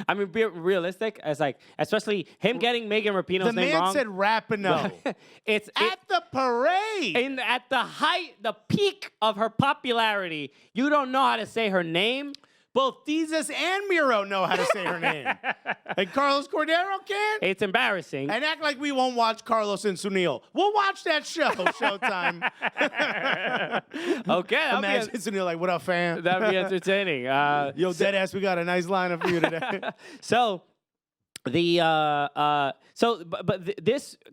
B: I mean, be realistic. As like, especially him getting Megan Rapinoe's
A: The
B: name
A: man
B: wrong.
A: said Rapinoe.
B: It's
A: at the parade.
B: At the peak of her popularity. You don't know how to say her name.
A: Both Jesus and Miro know how to say her name. And Carlos Cordero can't?
B: It's embarrassing.
A: And act like we won't watch Carlos and Sunil. We'll watch that show, Showtime.
B: Okay.
A: Imagine Sunil like, what up, fam?
B: That'd be entertaining.
A: Yo, deadass, we got a nice lineup for you today.
B: So this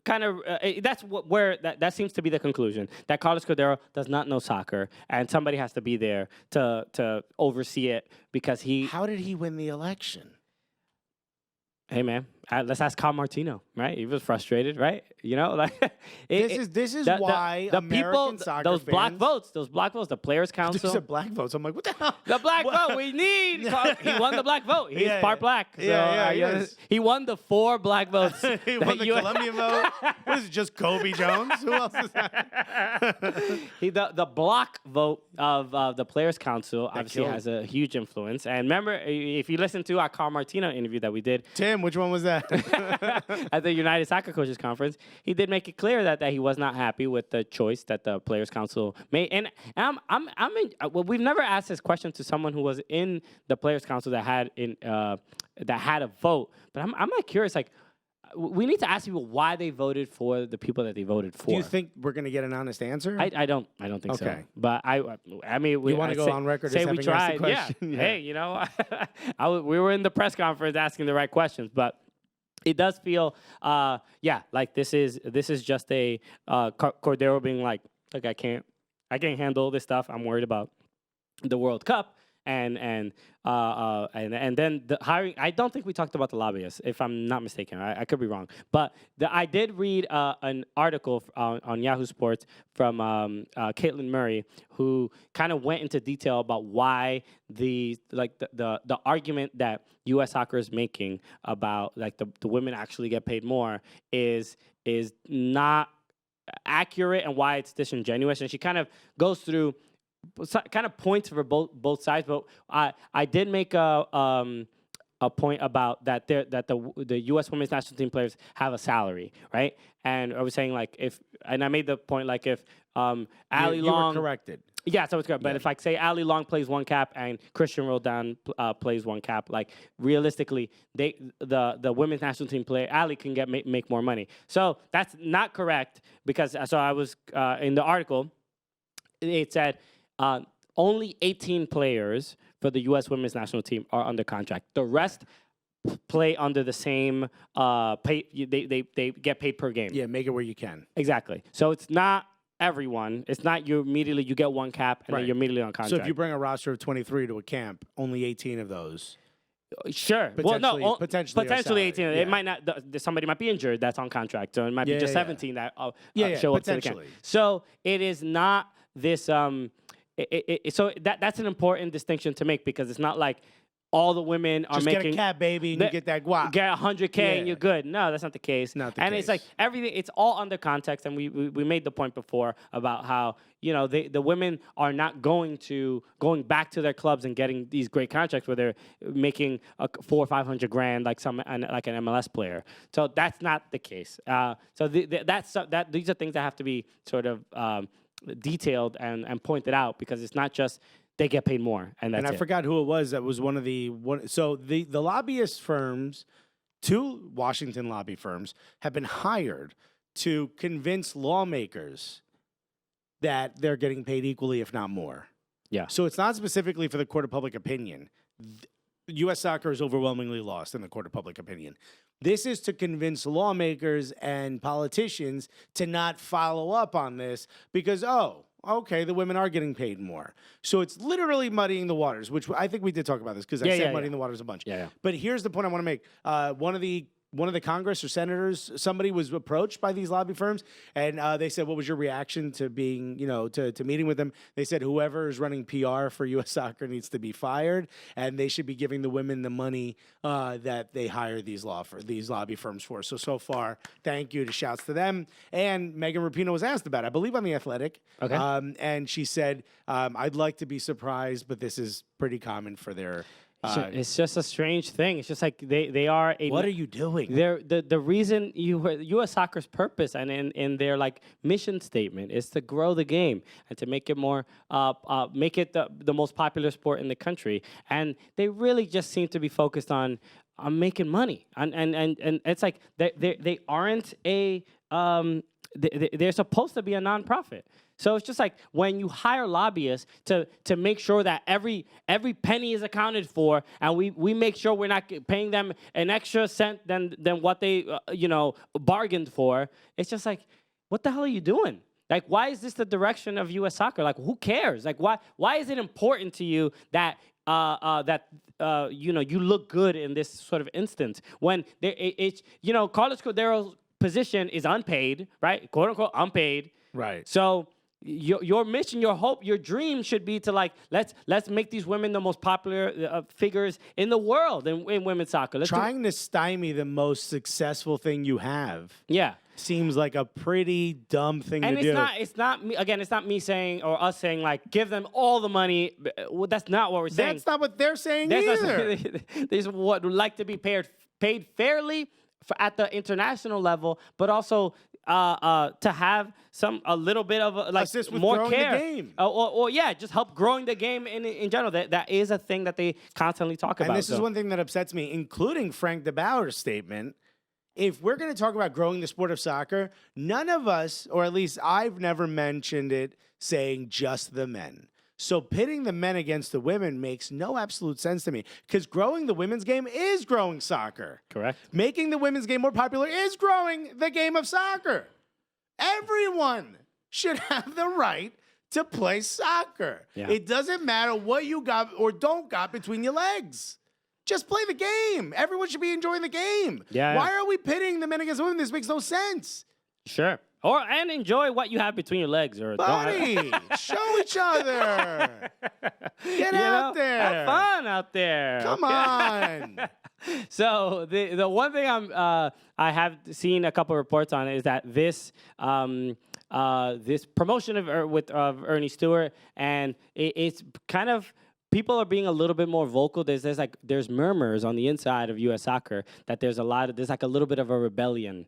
B: kind of that's where that seems to be the conclusion, that Carlos Cordero does not know soccer, and somebody has to be there to oversee it, because
A: How did he win the election?
B: Hey man, let's ask Carl Martino, right? He was frustrated, right? You know, like
A: This is why
B: the
A: American
B: people,
A: soccer
B: those black
A: fans,
B: votes, the Players Council.
A: These are black votes. I'm like, what the hell?
B: The black vote we need. He won the black vote. He's part black. So, he won the 4 black votes.
A: He won the Colombian vote. What is it, just Kobe Jones? Who else is that?
B: The block vote of the Players Council obviously
A: killed.
B: has a huge influence. And remember, if you listen to our Carl Martino interview that we did,
A: Tim, which one was that?
B: at the United Soccer Coaches Conference, he did make it clear that he was not happy with the choice that the Players Council made. And we've never asked this question to someone who was in the Players Council that had a vote. But I'm like curious, like, we need to ask people why they voted for the people that they voted for.
A: Do you think we're going to get an honest answer?
B: I don't think so.
A: Okay.
B: But I mean,
A: you want to go on record
B: say
A: as
B: we
A: having asked the
B: tried. Yeah.
A: question?
B: Hey, you know, we were in the press conference asking the right questions, but it does feel, like this is just a Cordero being like, look, I can't handle this stuff. I'm worried about the World Cup. And then the hiring. I don't think we talked about the lobbyists, if I'm not mistaken. I could be wrong, but I did read an article on Yahoo Sports from Caitlin Murray, who kind of went into detail about why the argument that U.S. soccer is making about like the women actually get paid more is not accurate, and why it's disingenuous. And she kind of goes through. Kind of points for both sides, but I did make a point about that the U.S. women's national team players have a salary, right? And I was saying like I made the point like if Ali Long,
A: you were corrected.
B: Yeah, so it's good. But if like say Ali Long plays one cap and Christian Roldan plays one cap, like realistically, the women's national team player Ali can make more money. So that's not correct because so I was in the article. It said only 18 players for the U.S. women's national team are under contract. The rest play under the same pay. They get paid per game.
A: Yeah, make it where you can.
B: Exactly. So it's not everyone. It's not you get one cap and then you're immediately on contract.
A: So if you bring a roster of 23 to a camp, only 18 of those.
B: Sure. Well, no,
A: potentially
B: 18.
A: Yeah.
B: It might not. Somebody might be injured. That's on contract. So it might be just 17 that show up to the camp. So it is not this. So that's an important distinction to make because it's not like all the women are
A: just
B: making.
A: Just get a cap, baby, and you get that guap.
B: Get $100K and you're good. No, that's not the case. It's like everything. It's all under context, and we made the point before about how the women are not going back to their clubs and getting these great contracts where they're making $400,000 or $500,000 like an MLS player. So that's not the case. So these are things that have to be sort of detailed and pointed out because it's not just. They get paid more, and that's
A: I forgot who it was. That was one of the So the lobbyist firms, 2 Washington lobby firms, have been hired to convince lawmakers that they're getting paid equally, if not more.
B: Yeah.
A: So it's not specifically for the court of public opinion. U.S. soccer is overwhelmingly lost in the court of public opinion. This is to convince lawmakers and politicians to not follow up on this because, okay, the women are getting paid more. So it's literally muddying the waters, which I think we did talk about this because I said muddying the waters a bunch.
B: Yeah.
A: But here's the point I want to make. One of the Congress or senators, somebody was approached by these lobby firms, and they said, what was your reaction to being, to meeting with them? They said, whoever is running PR for U.S. soccer needs to be fired, and they should be giving the women the money that they hire these lobby firms for. So far, thank you to shouts to them. And Megan Rapinoe was asked about it, I believe on The Athletic.
B: Okay.
A: And she said, I'd like to be surprised, but this is pretty common for their...
B: it's just a strange thing. It's just like they are a.
A: What are you doing?
B: They're the reason U.S. soccer's purpose and in their like mission statement is to grow the game and to make it more make it the most popular sport in the country. And they really just seem to be focused on making money. And it's like they aren't a they're supposed to be a nonprofit. So it's just like when you hire lobbyists to make sure that every penny is accounted for, and we make sure we're not paying them an extra cent than what they bargained for. It's just like, what the hell are you doing? Like, why is this the direction of U.S. soccer? Like, who cares? Like, why is it important to you that you look good in this sort of instance when Carlos Cordero's position is unpaid, right? Quote unquote unpaid.
A: Right.
B: So your mission, your hope, your dream should be to like let's make these women the most popular figures in the world in women's soccer.
A: Trying to stymie the most successful thing you have.
B: Yeah.
A: Seems like a pretty dumb thing to do.
B: And it's not me, again, it's not me saying or us saying like give them all the money. Well, that's not what we're saying.
A: That's not what they're saying either.
B: They would like to be paid fairly at the international level, but also to have a little bit of
A: assist with
B: more
A: growing
B: care,
A: the game.
B: or just help growing the game in general. That is a thing that they constantly talk about.
A: And this is one thing that upsets me, including Frank DeBauer's statement. If we're going to talk about growing the sport of soccer, none of us, or at least I've never mentioned it, saying just the men. So pitting the men against the women makes no absolute sense to me because growing the women's game is growing soccer.
B: Correct.
A: Making the women's game more popular is growing the game of soccer. Everyone should have the right to play soccer.
B: Yeah.
A: It doesn't matter what you got or don't got between your legs. Just play the game. Everyone should be enjoying the game.
B: Yeah.
A: Why are we pitting the men against women? This makes no sense.
B: Sure. And enjoy what you have between your legs, or
A: buddy, show each other. Get out there.
B: Have fun out there.
A: Come on.
B: So the one thing I have seen a couple of reports on is that this promotion of Ernie Stewart, and it's kind of people are being a little bit more vocal. There's murmurs on the inside of U.S. soccer that there's like a little bit of a rebellion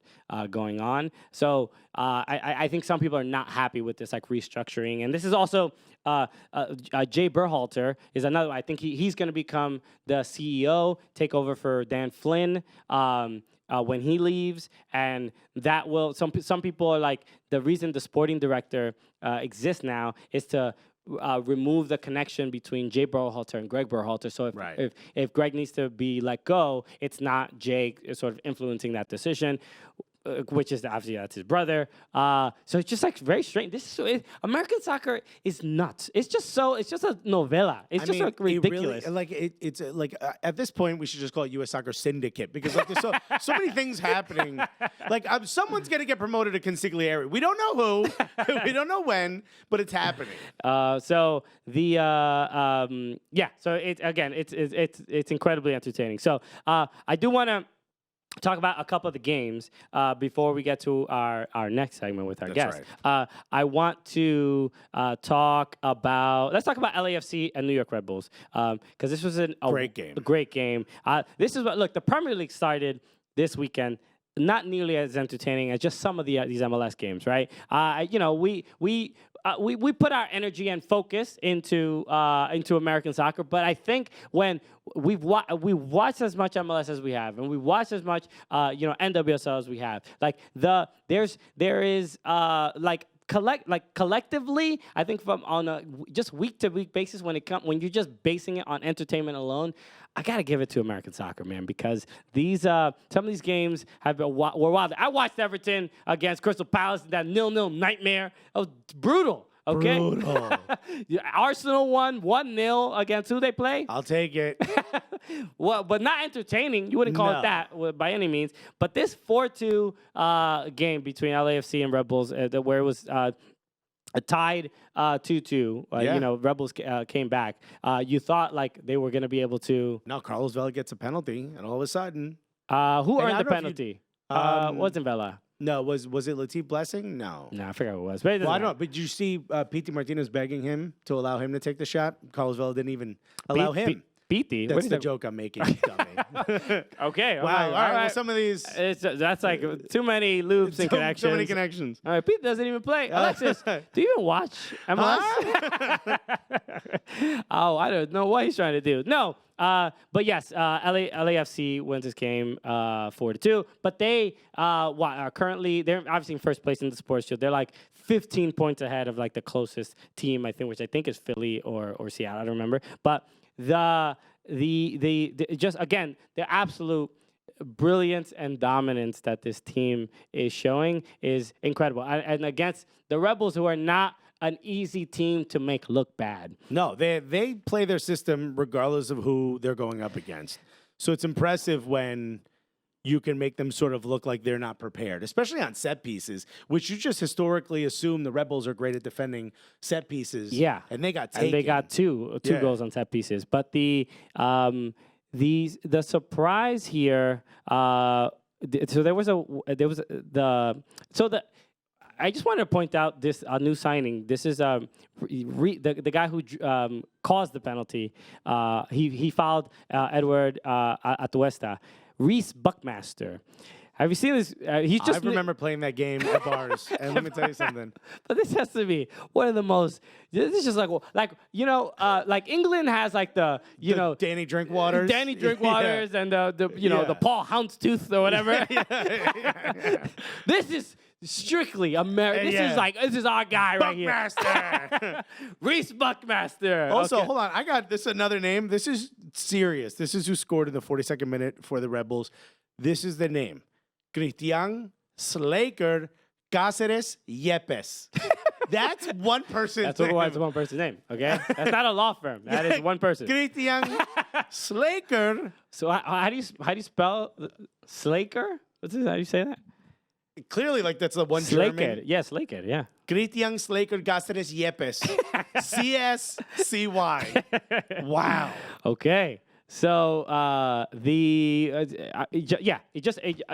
B: going on. So I think some people are not happy with this like restructuring. And this is also Jay Berhalter is another. I think he's going to become the CEO, take over for Dan Flynn. When he leaves, and that will some people are like, the reason the sporting director exists now is to remove the connection between Jay Berhalter and Greg Berhalter. So if Greg needs to be let go, it's not Jay sort of influencing that decision, which is obviously that's his brother. So it's just like very strange. American soccer is nuts. It's just a novella. It's just like ridiculous.
A: It's like at this point we should just call it U.S. Soccer Syndicate, because like there's so many things happening. Like someone's gonna get promoted to consigliere. We don't know who, we don't know when, but it's happening.
B: So it's incredibly entertaining. So I do want to talk about a couple of the games before we get to our next segment with our guest.
A: Right.
B: I want to let's talk about LAFC and New York Red Bulls, because this was a great game. This is the Premier League started this weekend. Not nearly as entertaining as just some of these MLS games, right? We put our energy and focus into American soccer, but I think when we watched as much MLS as we have, and we watched as much NWSL as we have, like there is collectively, I think from on a just week to week basis, when you're just basing it on entertainment alone, I gotta give it to American soccer, man, because these some of these games were wild. I watched Everton against Crystal Palace, that 0-0 nightmare. It was brutal. Okay. Brutal. Arsenal won 1-0 against who they play?
A: I'll take it.
B: Well, but not entertaining. You wouldn't call it that by any means. But this 4-2 game between LAFC and Red Bulls, where it was tied 2-2. Red Bulls came back. You thought like they were going to be able to.
A: No, Carlos Vela gets a penalty, and all of a sudden,
B: who earned the penalty? Wasn't Vela?
A: No, was it Latif Blessing? No,
B: I forgot who it was. But
A: I don't know. But did you see Pete Martinez begging him to allow him to take the shot? Carlos Vela didn't even allow him.
B: Pete?
A: That's the joke I'm making, dummy.
B: Okay.
A: Wow. All right.
B: Well,
A: some of these.
B: That's like too many loops and connections.
A: So many connections.
B: All right. Pete doesn't even play. Alexis, do you even watch MLS? Oh, I don't know what he's trying to do. No. But yes, LAFC wins this game 4-2. But they are currently, they're obviously in first place in the Sports Shield. They're like 15 points ahead of like the closest team, I think, which I think is Philly or Seattle. I don't remember. But the just again, the absolute brilliance and dominance that this team is showing is incredible. And against the Rebels, who are not an easy team to make look bad.
A: No, they play their system regardless of who they're going up against. So it's impressive when you can make them sort of look like they're not prepared, especially on set pieces, which you just historically assume the Rebels are great at defending set pieces.
B: Yeah.
A: And they got taken.
B: And they got two goals on set pieces. But the surprise here, I just wanted to point out this new signing. This is the guy who caused the penalty. He fouled Edward Atuesta. Reese Buckmaster. Have you seen this? He's just.
A: I remember playing that game at bars, and let me tell you something.
B: But this has to be one of the most. This is just like like England has like the
A: Danny Drinkwaters,
B: and the Paul Houndstooth or whatever. This is strictly American. This is our guy right here.
A: Buckmaster.
B: Reese Buckmaster.
A: Also,
B: okay.
A: hold on. I got this another name. This is serious. This is who scored in the 42nd minute for the Red Bulls. This is the name. Cristian Slaker Cáceres Yepes. That's one person.
B: That's one person's name, okay? That's not a law firm. That is one person.
A: Cristian Slaker.
B: So how do you spell Slaker? How do you say that?
A: Clearly, like that's the one
B: Slaker.
A: German.
B: Yeah, Slaker, yeah.
A: Cristian Slaker Cáceres Yepes. CSCY. Wow.
B: Okay. So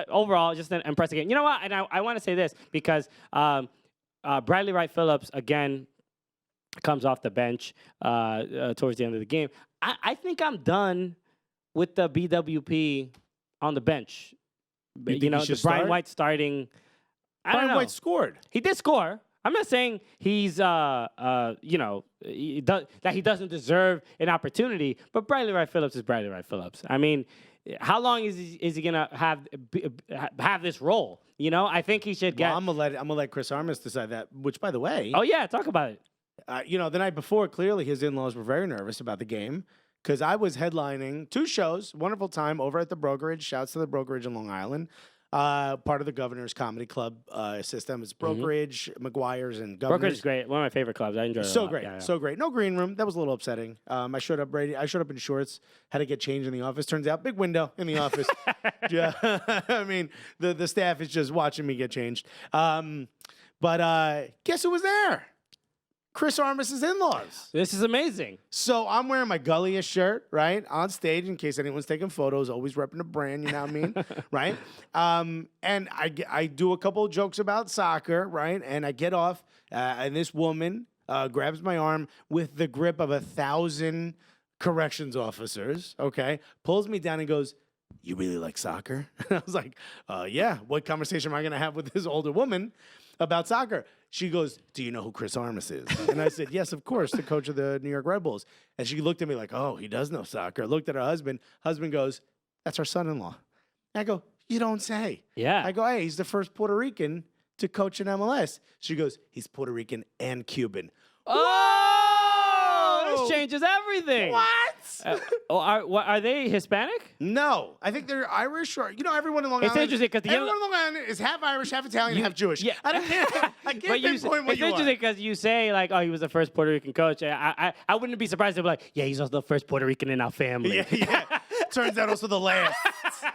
B: overall, just an impressive game. You know what? And I want to say this because Bradley Wright Phillips again comes off the bench towards the end of the game. I think I'm done with the BWP on the bench.
A: think
B: You know,
A: he should
B: the Brian
A: start?
B: White starting. I don't
A: Brian
B: know.
A: White scored.
B: He did score. I'm not saying he's, that he doesn't deserve an opportunity, but Bradley Wright Phillips is Bradley Wright Phillips. I mean, how long is he gonna have this role? You know, I think he should get.
A: Well, I'm gonna let Chris Armas decide that. Which, by the way,
B: Oh yeah, talk about it.
A: the night before, clearly his in-laws were very nervous about the game because I was headlining 2 shows. Wonderful time over at the brokerage. Shouts to the brokerage in Long Island. Part of the Governor's Comedy Club system. It's brokerage, McGuire's, and Governor's.
B: Brokerage is great. One of my favorite clubs. I enjoy it. a
A: So
B: lot.
A: great,
B: Yeah, yeah.
A: so great. No green room. That was a little upsetting. I showed up ready. I showed up in shorts. Had to get changed in the office. Turns out, big window in the office. Yeah, I mean, the staff is just watching me get changed. But guess who was there? Chris Armas's in-laws.
B: This is amazing.
A: So I'm wearing my gulliest shirt, right, on stage in case anyone's taking photos. Always repping the brand, you know what I mean, right? And I do a couple of jokes about soccer, right? And I get off, and this woman grabs my arm with the grip of 1,000 corrections officers. Okay, pulls me down and goes, "You really like soccer?" And I was like, "Yeah." What conversation am I gonna have with this older woman about soccer? She goes, "Do you know who Chris Armas is?" And I said, "Yes, of course, the coach of the New York Red Bulls." And she looked at me like, "Oh, he does know soccer." Looked at her husband. Husband goes, "That's our son-in-law." I go, "You don't say."
B: Yeah.
A: I go, "Hey, he's the first Puerto Rican to coach in MLS." She goes, "He's Puerto Rican and Cuban."
B: Oh,
A: Whoa!
B: this changes everything.
A: What?
B: Are they Hispanic?
A: No, I think they're Irish or everyone in Long
B: It's
A: Island.
B: interesting 'cause the
A: everyone in Long Island is half Irish, half Italian, half Jewish.
B: yeah.
A: I can't
B: But you,
A: pinpoint what
B: it's
A: you
B: interesting
A: are.
B: because you say like, "Oh, he was the first Puerto Rican coach." I wouldn't be surprised if like, "Yeah, he's also the first Puerto Rican in our family."
A: Yeah. Turns out also the last.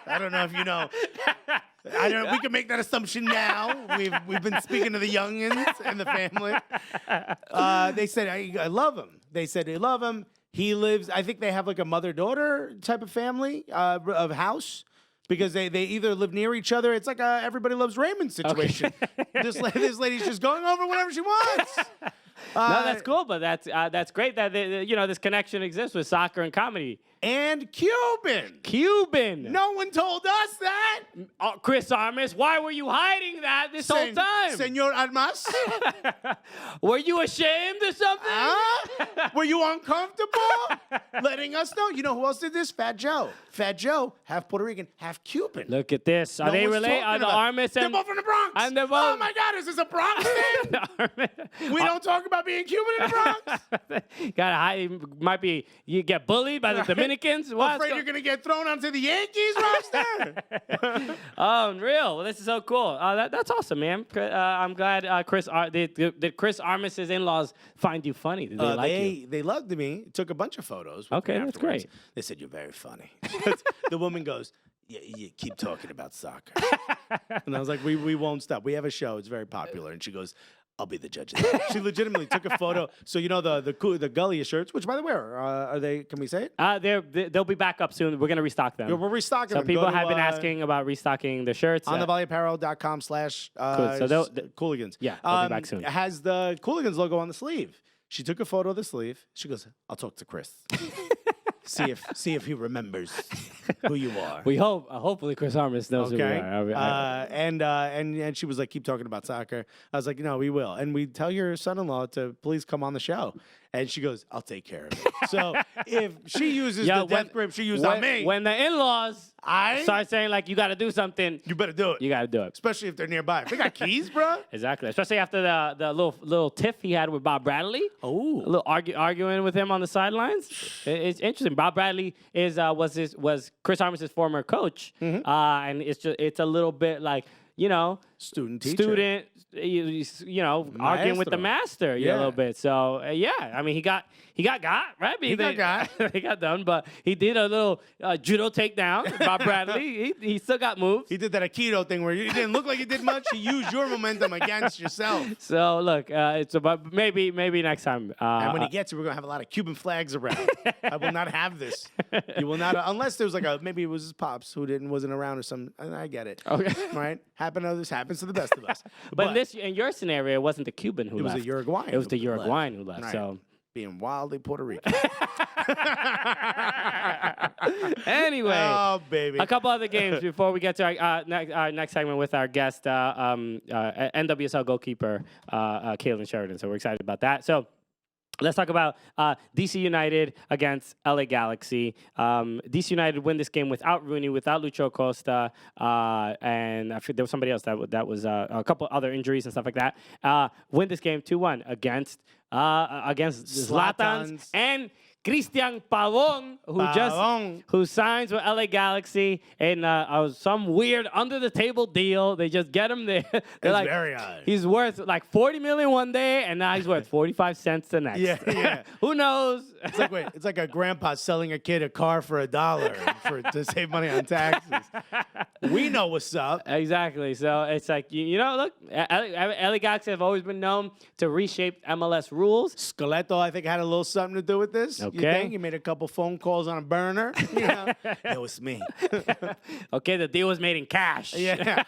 A: I don't know if you know. I don't. We can make that assumption now. We've been speaking to the youngins and the family. They said I love him. They said they love him. He lives. I think they have like a mother-daughter type of family of house. Because they either live near each other. It's like a Everybody Loves Raymond situation. This lady's just going over whenever she wants.
B: No, that's cool, but that's great that this connection exists with soccer and comedy.
A: And Cuban.
B: Cuban.
A: No one told us that.
B: Chris Armas, why were you hiding that this whole time?
A: Senor Armas.
B: Were you ashamed or something?
A: Were you uncomfortable letting us know? You know who else did this? Fat Joe. Fat Joe, half Puerto Rican, half Cuban.
B: Look at this. Are
A: No
B: they
A: one's
B: related?
A: talking
B: Are the
A: about-
B: Armas
A: They're
B: and
A: both from the Bronx.
B: and they're
A: Oh
B: both-
A: my God, is this a Bronx thing? We don't talk about being Cuban in the Bronx.
B: Gotta hide. Might be you get bullied by the Dominicans. What's
A: Afraid you're gonna get thrown onto the Yankees roster.
B: Oh, unreal. Well, this is so cool. That's awesome, man. I'm glad did Chris Armas's in-laws find you funny? Did they like you?
A: They loved me. Took a bunch of photos. with
B: Okay,
A: me
B: that's
A: afterwards.
B: great.
A: They said you're very funny. The woman goes, "Yeah, you keep talking about soccer," and I was like, "We won't stop. We have a show. It's very popular." And she goes, "I'll be the judge of that." She legitimately took a photo. So the gulliest shirts, which by the way, are they? Can we say it?
B: They'll be back up soon. We're gonna restock them.
A: Yeah, we're restocking
B: So
A: them.
B: people
A: Go to,
B: have been asking about restocking the shirts.
A: on thevalleyapparel.com /
B: Cool. So
A: Cooligans.
B: Yeah, they'll be back soon.
A: It has the Cooligans logo on the sleeve. She took a photo of the sleeve. She goes, "I'll talk to Chris. see if he remembers who you are."
B: We hope. Hopefully, Chris Armas knows who we
A: Okay.
B: are.
A: And she was like, "Keep talking about soccer." I was like, "No, we will." And we tell your son-in-law to please come on the show. And she goes, "I'll take care of it." So if she uses the death grip she used on me,
B: when the in-laws start saying like you got to do something,
A: you better do it.
B: you got to do it.
A: Especially if they're nearby. If they got keys, bro.
B: Exactly. Especially after the little tiff he had with Bob Bradley.
A: Oh.
B: A little arguing with him on the sidelines. It's interesting. Bob Bradley was Chris Armas' former coach, and it's a little bit like
A: Student teacher.
B: arguing with the master, a little bit. So I mean, he got right.
A: He got
B: he got done, but he did a little judo takedown. Bob Bradley, he still got moves.
A: He did that Aikido thing where you didn't look like you did much. He used your momentum against yourself.
B: So look, it's about maybe next time.
A: And when he gets here, we're gonna have a lot of Cuban flags around. I will not have this. You will not, unless there's like maybe it was his pops who wasn't around or something. And I get it.
B: Okay.
A: Right? Happy happen to others happens to the best of us.
B: But in your scenario, it wasn't the Cuban who left.
A: It was the Uruguayan.
B: It was the Uruguayan who left.
A: Right.
B: So
A: being wildly Puerto Rican.
B: anyway,
A: oh baby,
B: a couple other games before we get to our next segment with our guest, NWSL goalkeeper Kailen Sheridan. So we're excited about that. So let's talk about DC United against LA Galaxy. DC United win this game without Rooney, without Lucho Costa, and I think there was somebody else that was a couple other injuries and stuff like that. Win this game 2-1 against Zlatan's and Christian Pavon, who signs with LA Galaxy in some weird under the table deal. They just get him there. It's
A: like, very odd.
B: He's worth like 40 million one day, and now he's worth 45 cents the next.
A: Yeah.
B: Who knows?
A: It's like a grandpa selling a kid a car for $1 to save money on taxes. We know what's up.
B: Exactly. So it's like, look, LA Galaxy have always been known to reshape MLS rules.
A: Scoletto, I think, had a little something to do with this.
B: Okay.
A: You think? He made a couple phone calls on a burner. It was me.
B: Okay, the deal was made in cash.
A: Yeah.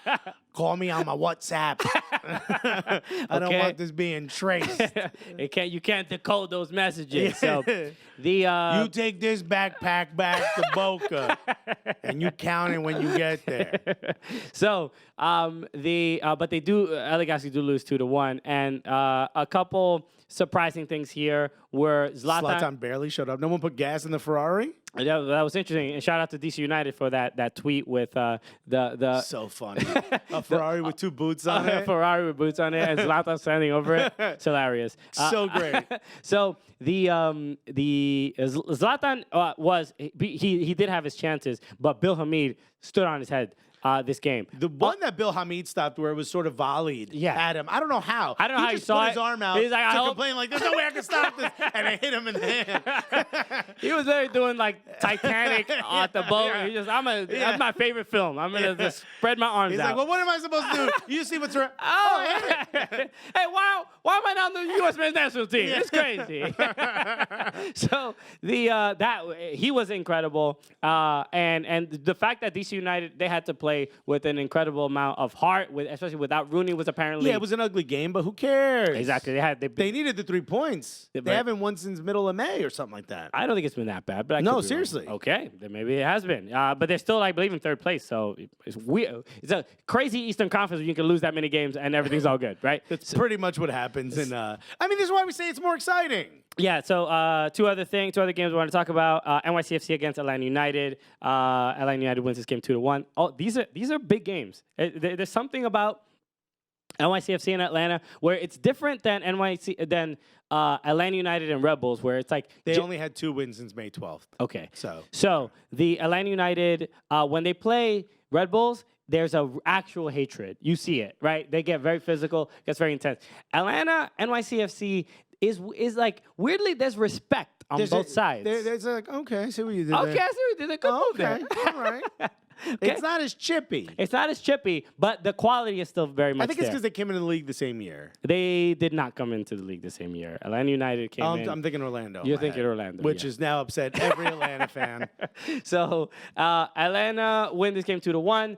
A: Call me on my WhatsApp. I don't want this being traced.
B: You can't decode those messages. So
A: you take this backpack back to Boca, and you count it when you get there.
B: So but they do. LA Galaxy do lose 2-1, and a couple surprising things here were
A: Zlatan barely showed up. No one put gas in the Ferrari.
B: That was interesting. And shout out to DC United for that tweet with the
A: so funny. A Ferrari with two boots on it.
B: A Ferrari with boots on it, and Zlatan standing over it. It's hilarious.
A: So great.
B: So the Zlatan he did have his chances, but Bill Hamid stood on his head. This game.
A: The one that Bill Hamid stopped where it was sort of volleyed at him. I don't know how.
B: I don't know how
A: he
B: you saw
A: put
B: it.
A: his arm out
B: He's like,
A: to complain like, there's no way I can stop this. And I hit him in the hand.
B: He was there doing like Titanic at the boat.
A: Yeah.
B: He just, that's my favorite film. I'm going to just spread my arms
A: He's
B: out.
A: like, well, what am I supposed to do? You see what's wrong?
B: Hey, why am I not on the U.S. men's national team? It's crazy. So he was incredible, and the fact that DC United, they had to play with an incredible amount of heart, especially without Rooney, was apparently
A: it was an ugly game, but who cares?
B: Exactly.
A: They needed the 3 points. They haven't won since middle of May or something like that.
B: I don't think it's been that bad, but
A: no, seriously.
B: Okay, then maybe it has been, but they're still, I believe, in third place. So it's weird. It's a crazy Eastern Conference where you can lose that many games and everything's all good, right?
A: That's pretty much what happens. And this is why we say it's more exciting.
B: Yeah, so two other games we want to talk about. NYCFC against Atlanta United. Atlanta United wins this game 2-1. Oh, these are big games. There's something about NYCFC and Atlanta where it's different than Atlanta United and Red Bulls, where it's like
A: they only had 2 wins since May 12th.
B: Okay, so the Atlanta United when they play Red Bulls, there's a actual hatred. You see it, right? They get very physical, gets very intense. Atlanta NYCFC is like weirdly there's respect on both sides.
A: There's like, okay, I see what you did.
B: Okay,
A: there.
B: I see what you did. Good move there.
A: All right.
B: Okay.
A: It's not as chippy.
B: It's not as chippy, but the quality is still very much
A: I think it's
B: there.
A: because they came into the league the same year.
B: They did not come into the league the same year. Atlanta United came in.
A: I'm thinking Orlando.
B: You're thinking Orlando.
A: Which is now upset every Atlanta fan.
B: So Atlanta win this game 2-1.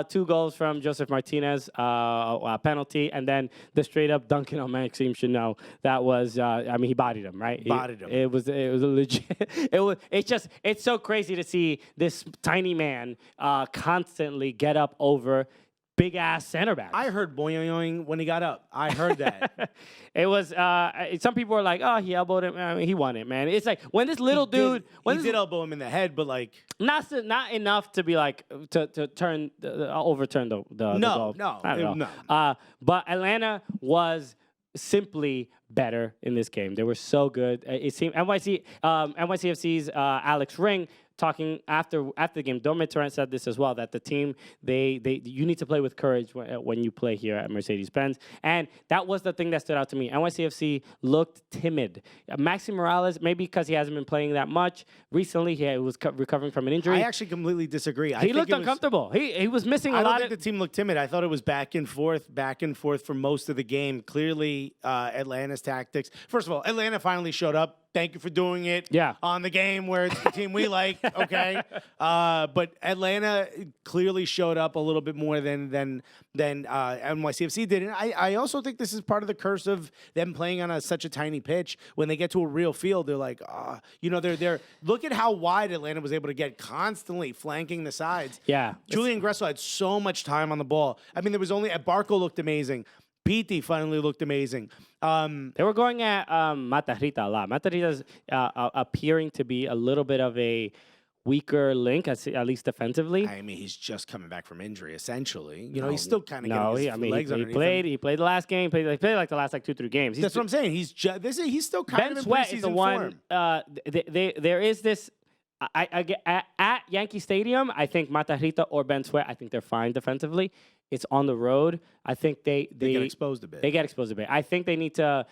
B: 2 goals from Joseph Martinez, a penalty, and then the straight up dunking on Maxime Chanel. That was, he bodied him, right?
A: Bodied him.
B: It was a legit. It's so crazy to see this tiny man constantly get up over big ass center back.
A: I heard boing when he got up. I heard that.
B: It was. Some people were like, "Oh, he elbowed him." I mean, he won it, man. It's like when this little dude,
A: he did elbow him in the head, but like
B: not enough to be like to overturn the goal.
A: No.
B: But Atlanta was simply better in this game. They were so good. It seemed NYCFC's Alex Ring, talking after the game, Dominic Torrent said this as well, that the team, you need to play with courage when you play here at Mercedes-Benz. And that was the thing that stood out to me. NYCFC looked timid. Maxi Morales, maybe because he hasn't been playing that much. Recently, he was recovering from an injury.
A: I actually completely disagree.
B: He looked uncomfortable. He was missing a lot.
A: I don't think the team looked timid. I thought it was back and forth for most of the game. Clearly, Atlanta's tactics. First of all, Atlanta finally showed up thank you for doing it
B: Yeah.
A: on the game where it's the team we like, okay? But Atlanta clearly showed up a little bit more than NYCFC did. And I also think this is part of the curse of them playing on such a tiny pitch. When they get to a real field, they're like, they're look at how wide Atlanta was able to get, constantly flanking the sides.
B: Yeah.
A: Julian Gressel had so much time on the ball. I mean, there was only Barco looked amazing. Pete finally looked amazing.
B: They were going at Matarrita a lot. Matarrita's appearing to be a little bit of a weaker link, at least defensively.
A: I mean, he's just coming back from injury, essentially. He's still kind of getting his legs underneath him.
B: He played the last game. He played like the last 2-3 games.
A: That's what I'm saying. He's still kind
B: Ben
A: of in
B: Sweat is the one.
A: form.
B: There is this. At Yankee Stadium, I think Matarrita or Ben Sweat, I think they're fine defensively. It's on the road. I think they
A: get exposed a bit.
B: They get exposed a bit. I think they need to.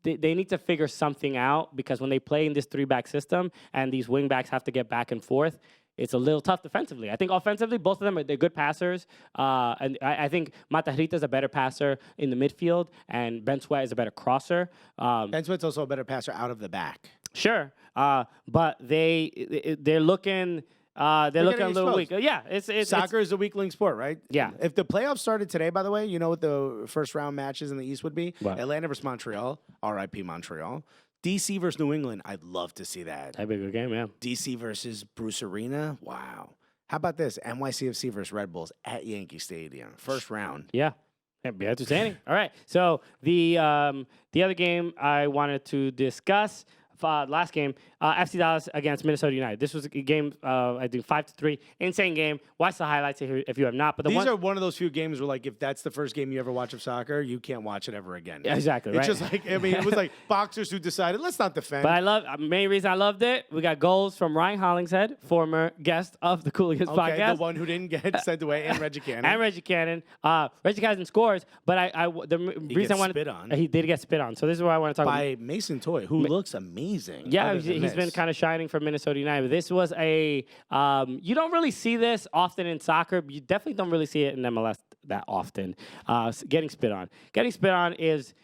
B: They need to figure something out, because when they play in this 3-back system and these wing backs have to get back and forth, it's a little tough defensively. I think offensively, both of them they're good passers. And I think Matarrita is a better passer in the midfield, and Ben Sweat is a better crosser.
A: Ben Sweat's also a better passer out of the back.
B: Sure, but they're looking. They're looking a little weak. Yeah, it's
A: soccer is a weak link sport, right?
B: Yeah.
A: If the playoffs started today, by the way, you know what the first round matches in the East would be?
B: What?
A: Atlanta versus Montreal. R.I.P. Montreal. DC versus New England. I'd love to see that.
B: That'd be a good game, yeah.
A: DC versus Bruce Arena. Wow. How about this? NYCFC versus Red Bulls at Yankee Stadium. First round.
B: Yeah. That'd be entertaining. All right. So the other game I wanted to discuss. Last game, FC Dallas against Minnesota United. This was a game, I think 5-3. Insane game. Watch the highlights if you have not. But
A: these are one of those few games where, like, if that's the first game you ever watch of soccer, you can't watch it ever again.
B: Yeah, exactly.
A: It's
B: right.
A: just like, I mean, it was like boxers who decided, let's not defend.
B: But main reason I loved it, we got goals from Ryan Hollingshead, former guest of the Cooligans podcast.
A: The one who didn't get sent away, and Reggie Cannon.
B: Reggie Cannon scores, but the reason I wanted
A: spit on.
B: He did get spit on. So this is what I want to talk about.
A: By Mason Toy, who looks amazing.
B: Yeah, he's been kind of shining for Minnesota United. This was you don't really see this often in soccer. You definitely don't really see it in MLS that often. Getting spit on. Getting spit on is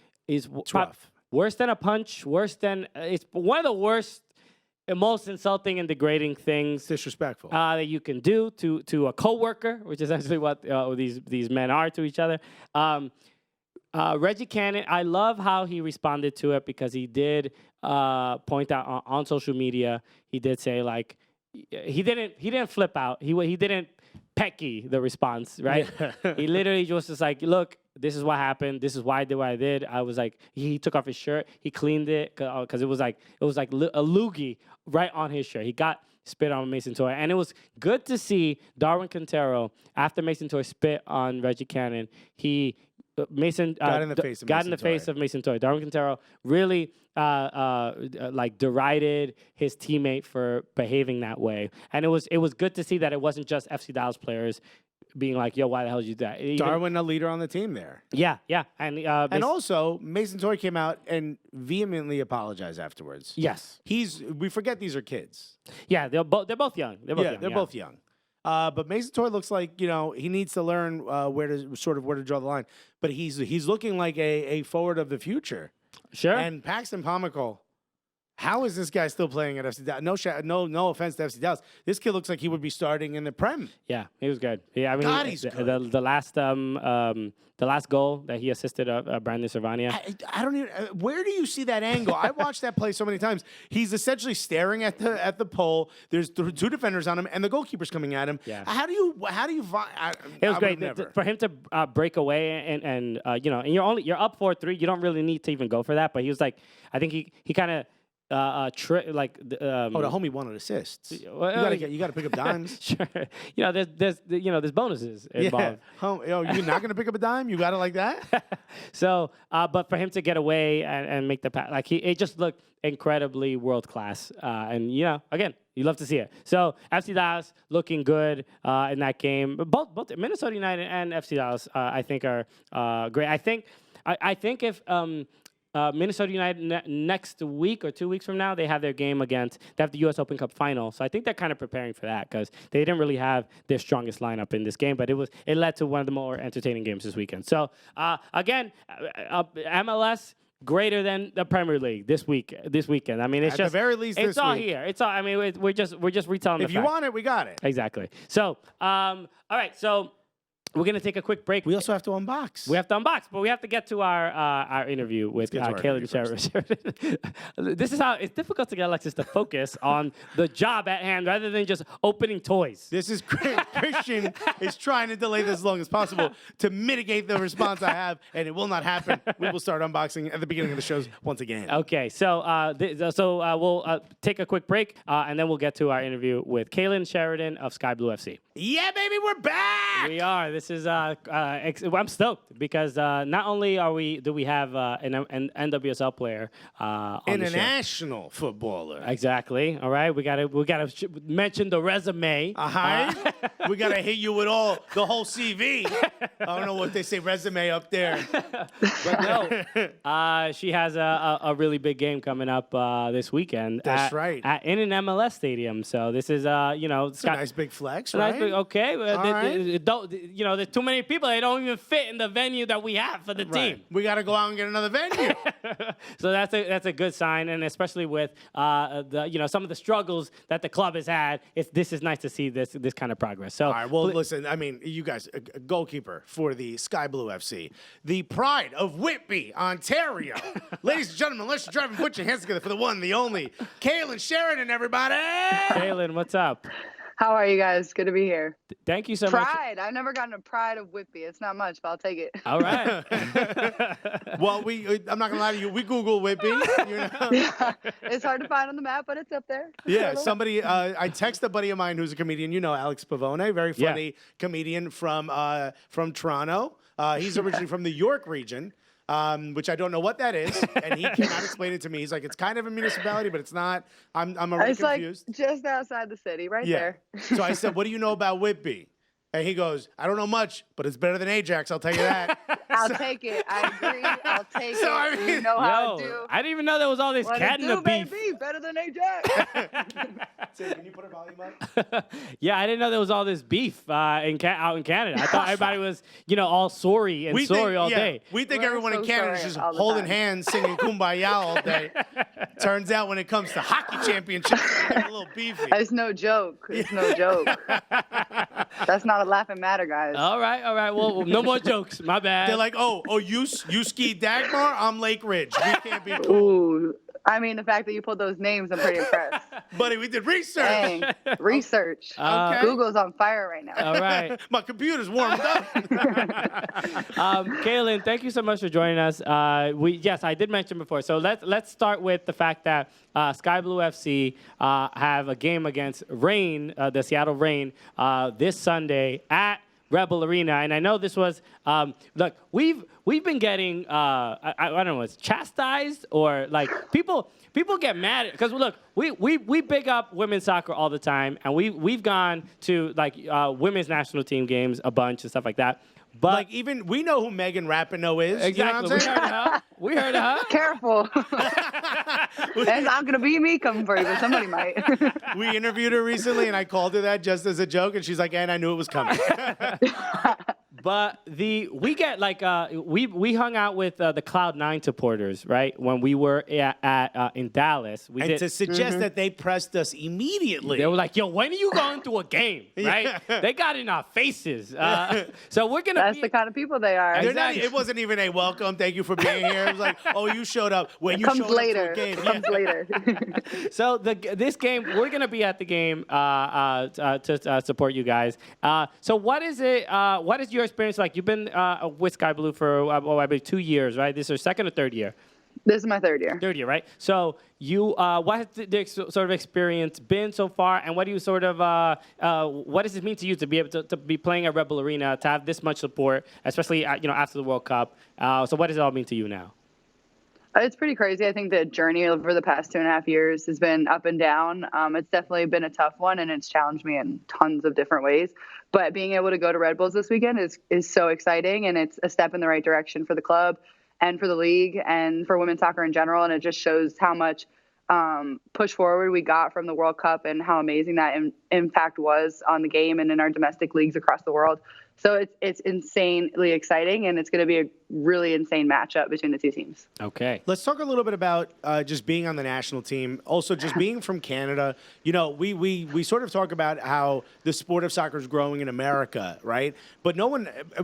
A: rough.
B: Worse than a punch. It's one of the worst and most insulting and degrading things.
A: Disrespectful.
B: That you can do to a coworker, which is actually what these men are to each other. Reggie Cannon, I love how he responded to it, because he did point out on social media. He did say, like, he didn't flip out. He didn't Petke the response, right? He literally was just like, look, this is what happened. This is why I did what I did. I was like, he took off his shirt, he cleaned it, because it was like a loogie right on his shirt. He got spit on Mason Toy, and it was good to see Darwin Quintero, after Mason Toy spit on Reggie Cannon, Mason
A: got in the face of
B: Mason Toy. Darwin Quintero really like derided his teammate for behaving that way, and it was good to see that it wasn't just FC Dallas players being like, "Yo, why the hell did you do that?"
A: Darwin, a leader on the team there.
B: Yeah, and
A: also Mason Toy came out and vehemently apologized afterwards.
B: Yes,
A: we forget these are kids.
B: Yeah, they're both young.
A: They're both young. But Mason Toy looks like, he needs to learn where to draw the line. But he's looking like a forward of the future.
B: Sure.
A: And Paxton Pomykal, how is this guy still playing at FC Dallas? No offense to FC Dallas. This kid looks like he would be starting in the Prem.
B: Yeah, he was good. Yeah, I mean,
A: God, he's good.
B: The last goal that he assisted Brandon Servania.
A: I don't even. Where do you see that angle? I watched that play so many times. He's essentially staring at the pole. There's two defenders on him, and the goalkeeper's coming at him.
B: Yeah.
A: How do you?
B: It was great for him to break away and you're up 4-3. You don't really need to even go for that. But he was like, I think he kind of. The
A: homie wanted assists. You gotta pick up dimes.
B: Sure. There's bonuses involved.
A: Yeah. You're not gonna pick up a dime. You got it like that.
B: So, but for him to get away and make the pass, like it just looked incredibly world class. And again, you love to see it. So FC Dallas looking good in that game. Both Minnesota United and FC Dallas, I think, are great. I think if. Minnesota United next week or 2 weeks from now, they have their game they have the U.S. Open Cup final. So I think they're kind of preparing for that, because they didn't really have their strongest lineup in this game, but it led to one of the more entertaining games this weekend. So again, MLS greater than the Premier League this weekend. I mean, it's
A: At
B: just
A: the very least
B: it's
A: this
B: all
A: week.
B: here. It's all. I mean, we're just retelling.
A: If you want it, we got it.
B: Exactly. So, all right. So we're gonna take a quick break.
A: We also have to unbox.
B: We have to unbox, but we have to get to our interview with
A: get to our
B: Kailen Sheridan. This is how it's difficult to get Alexis to focus on the job at hand rather than just opening toys.
A: This is Christian is trying to delay this as long as possible to mitigate the response I have, and it will not happen. We will start unboxing at the beginning of the shows once again.
B: Okay, so we'll take a quick break, and then we'll get to our interview with Kailen Sheridan of Sky Blue FC.
A: Yeah, baby, we're back.
B: We are. This is I'm stoked because not only do we have an NWSL player on the show.
A: International footballer.
B: Exactly. All right. We gotta mention the resume.
A: We gotta hit you with the whole CV. I don't know what they say resume up there.
B: But no, she has a really big game coming up this weekend.
A: That's right.
B: In an MLS stadium. So this is
A: It's a nice big flex, right?
B: Okay.
A: right.
B: There's too many people. They don't even fit in the venue that we have for the team.
A: We got to go out and get another venue.
B: So that's a good sign, and especially with some of the struggles that the club has had, this is nice to see this kind of progress. So
A: all right. Well, listen. I mean, you guys, a goalkeeper for the Sky Blue FC, the pride of Whitby, Ontario. Ladies and gentlemen, let's drive and put your hands together for the one, the only, Kailen Sheridan, everybody.
B: Kailen, what's up?
D: How are you guys? Good to be here.
B: Thank you so much.
D: Pride. I've never gotten a pride of Whitby. It's not much, but I'll take it.
B: All right.
A: Well, I'm not gonna lie to you. We Google Whitby.
D: Yeah. It's hard to find on the map, but it's up there.
A: Yeah, somebody. I text a buddy of mine who's a comedian. You know, Alex Pavone, very funny comedian from Toronto. He's originally from the York region. Which I don't know what that is, and he cannot explain it to me. He's like, it's kind of a municipality, but it's not. I'm already confused.
D: It's like just outside the city, right there.
A: So I said, what do you know about Whitby? And he goes, I don't know much, but it's better than Ajax, I'll tell you that.
D: I'll take it. I agree. I'll take it.
A: I mean,
D: you know how to do.
B: I didn't even know there was all this cat in the beef.
D: Baby, better than Ajax.
A: Can you put her volume up?
B: Yeah, I didn't know there was all this beef out in Canada. I thought everybody was, all sorry and sorry all day.
A: We think
D: We're
A: everyone in
D: so
A: Canada is
D: sorry
A: just
D: all the
A: holding
D: time.
A: hands, singing Kumbaya all day. Turns out when it comes to hockey championships, it's a little beefy.
D: It's no joke. It's no joke. That's not a laughing matter, guys.
B: All right. Well, no more jokes. My bad.
A: They're like, oh, you ski Dagmar, I'm Lake Ridge. We can't be cool.
D: Ooh. I mean, the fact that you pulled those names, I'm pretty impressed.
A: Buddy, we did research.
D: Dang. Research.
A: Okay.
D: Google's on fire right now.
B: All right.
A: My computer's warmed up.
B: Kailen, thank you so much for joining us. Yes, I did mention before. So let's start with the fact that Sky Blue FC have a game against Reign, the Seattle Reign, this Sunday at Rebel Arena. And I know this was look, we've been getting I don't know, it's chastised or like people get mad because look, we big up women's soccer all the time, and we've gone to like women's national team games a bunch and stuff like that. But
A: like even we know who Megan Rapinoe is.
B: Exactly.
A: You know what I'm saying?
B: We heard of her.
D: Careful. It's not going to be me coming for you, but somebody might.
A: We interviewed her recently, and I called her that just as a joke, and she's like, and I knew it was coming.
B: But we get like we hung out with the Cloud9 supporters, right? When we were in Dallas,
A: To suggest that they pressed us immediately.
B: They were like, "Yo, when are you going to a game?" Right? They got in our faces. So we're gonna.
D: That's the kind of people they are.
B: Exactly.
A: It wasn't even a welcome. Thank you for being here. It was like, oh, you showed up when
D: It
A: you
D: comes
A: showed
D: later.
A: up to a game.
D: It comes later.
B: So this game, we're gonna be at the game to support you guys. So what is it? What is your experience like? You've been with Sky Blue for I believe 2 years, right? This is your second or third year.
D: This is my third year.
B: Third year, right? So what has the sort of experience been so far, and what do you sort of what does it mean to you to be able to be playing at Rebel Arena, to have this much support, especially after the World Cup? So what does it all mean to you now?
D: It's pretty crazy. I think the journey over the past 2.5 years has been up and down. It's definitely been a tough one, and it's challenged me in tons of different ways. But being able to go to Red Bulls this weekend is so exciting, and it's a step in the right direction for the club and for the league and for women's soccer in general. And it just shows how much push forward we got from the World Cup and how amazing that impact was on the game and in our domestic leagues across the world. So it's insanely exciting, and it's going to be a really insane matchup between the two teams.
B: Okay.
A: Let's talk a little bit about just being on the national team. Also, just being from Canada. You know, we sort of talk about how the sport of soccer is growing in America, right? But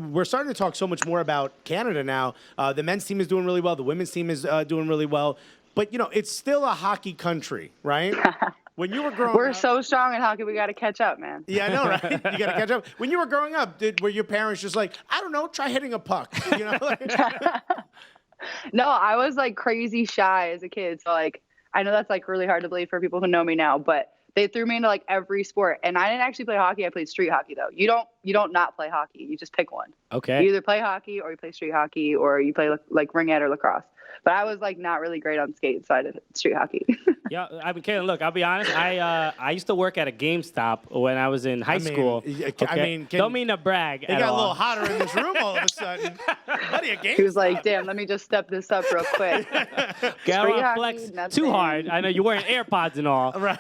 A: we're starting to talk so much more about Canada now. The men's team is doing really well. The women's team is doing really well. But, you know, it's still a hockey country, right? When you were growing
D: We're
A: up,
D: so strong in hockey, we got to catch up, man.
A: yeah, I know, right? You got to catch up. When you were growing up, were your parents just like, I don't know, try hitting a puck? You know?
D: No, I was like crazy shy as a kid. So like, I know that's like really hard to believe for people who know me now, but they threw me into like every sport. And I didn't actually play hockey. I played street hockey though. You don't not play hockey. You just pick one.
B: Okay.
D: You either play hockey or you play street hockey or you play like ringette or lacrosse. But I was like not really great on skates, so I did street hockey.
B: Yeah, I mean, Kailen, look, I'll be honest. I used to work at a GameStop when I was in high school.
A: I mean,
B: don't mean to brag
A: it
B: at
A: got
B: all.
A: a little hotter in this room all of a sudden. Buddy, a game.
D: He was like, damn, let me just step this up real quick.
B: Get
D: Street
B: on
D: hockey,
B: flex
D: nothing.
B: too hard. I know you're wearing AirPods and all.
A: Right.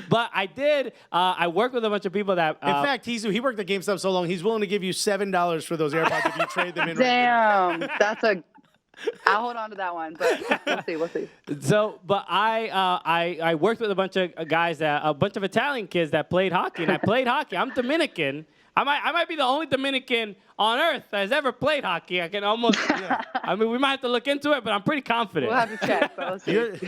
B: But I did. I worked with a bunch of people that.
A: In fact, he worked at GameStop so long, he's willing to give you $7 for those AirPods if you trade them in.
D: Damn, I'll hold on to that one, but we'll see.
B: So, but I worked with a bunch of guys a bunch of Italian kids that played hockey, and I played hockey. I'm Dominican. I might be the only Dominican on earth that has ever played hockey. I can almost. I mean, we might have to look into it, but I'm pretty confident.
D: We'll have to check. But we'll see.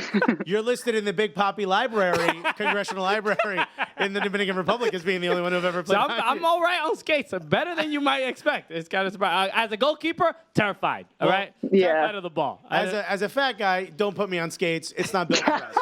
A: You're listed in the Big Papi Library, Congressional Library in the Dominican Republic as being the only one who've ever played
B: So
A: hockey.
B: I'm all right on skates. Better than you might expect. It's kind of surprising. As a goalkeeper, terrified. All right?
D: Yeah.
B: Terrified of the ball.
A: As a fat guy, don't put me on skates. It's not built for us.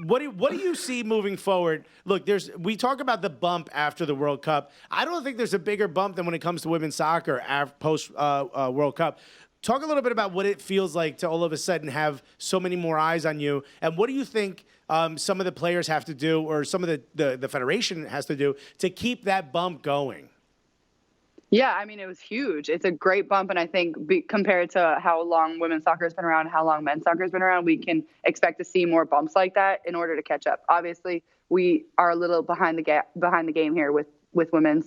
A: What do you see moving forward? Look, we talk about the bump after the World Cup. I don't think there's a bigger bump than when it comes to women's soccer post World Cup. Talk a little bit about what it feels like to all of a sudden have so many more eyes on you, and what do you think some of the players have to do, or some of the federation has to do to keep that bump going?
D: Yeah, I mean, it was huge. It's a great bump, and I think compared to how long women's soccer has been around, how long men's soccer has been around, we can expect to see more bumps like that in order to catch up. Obviously, we are a little behind the game here with women's,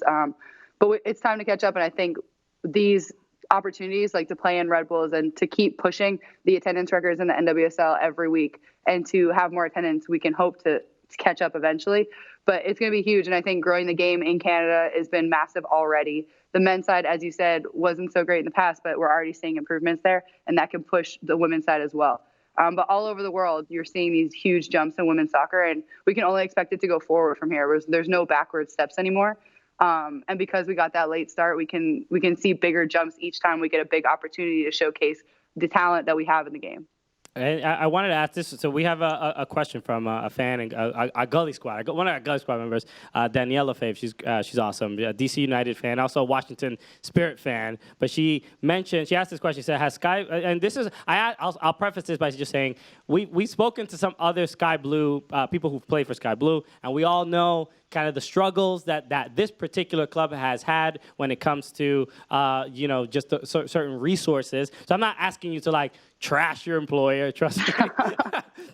D: but it's time to catch up. And I think these opportunities, like to play in Red Bulls and to keep pushing the attendance records in the NWSL every week, and to have more attendance, we can hope to catch up eventually. But it's going to be huge, and I think growing the game in Canada has been massive already. The men's side, as you said, wasn't so great in the past, but we're already seeing improvements there, and that can push the women's side as well. But all over the world, you're seeing these huge jumps in women's soccer, and we can only expect it to go forward from here. There's no backward steps anymore. And because we got that late start, we can see bigger jumps each time we get a big opportunity to showcase the talent that we have in the game.
B: And I wanted to ask this. So we have a question from a fan and our Gully Squad. One of our Gully Squad members, Danielle Lefebvre. She's awesome. A DC United fan, also a Washington Spirit fan. But she asked this question. She said, "Has Sky?" And this is I'll preface this by just saying we've spoken to some other Sky Blue people who've played for Sky Blue, and we all know kind of the struggles that this particular club has had when it comes to just certain resources. So I'm not asking you to like trash your employer, trust me.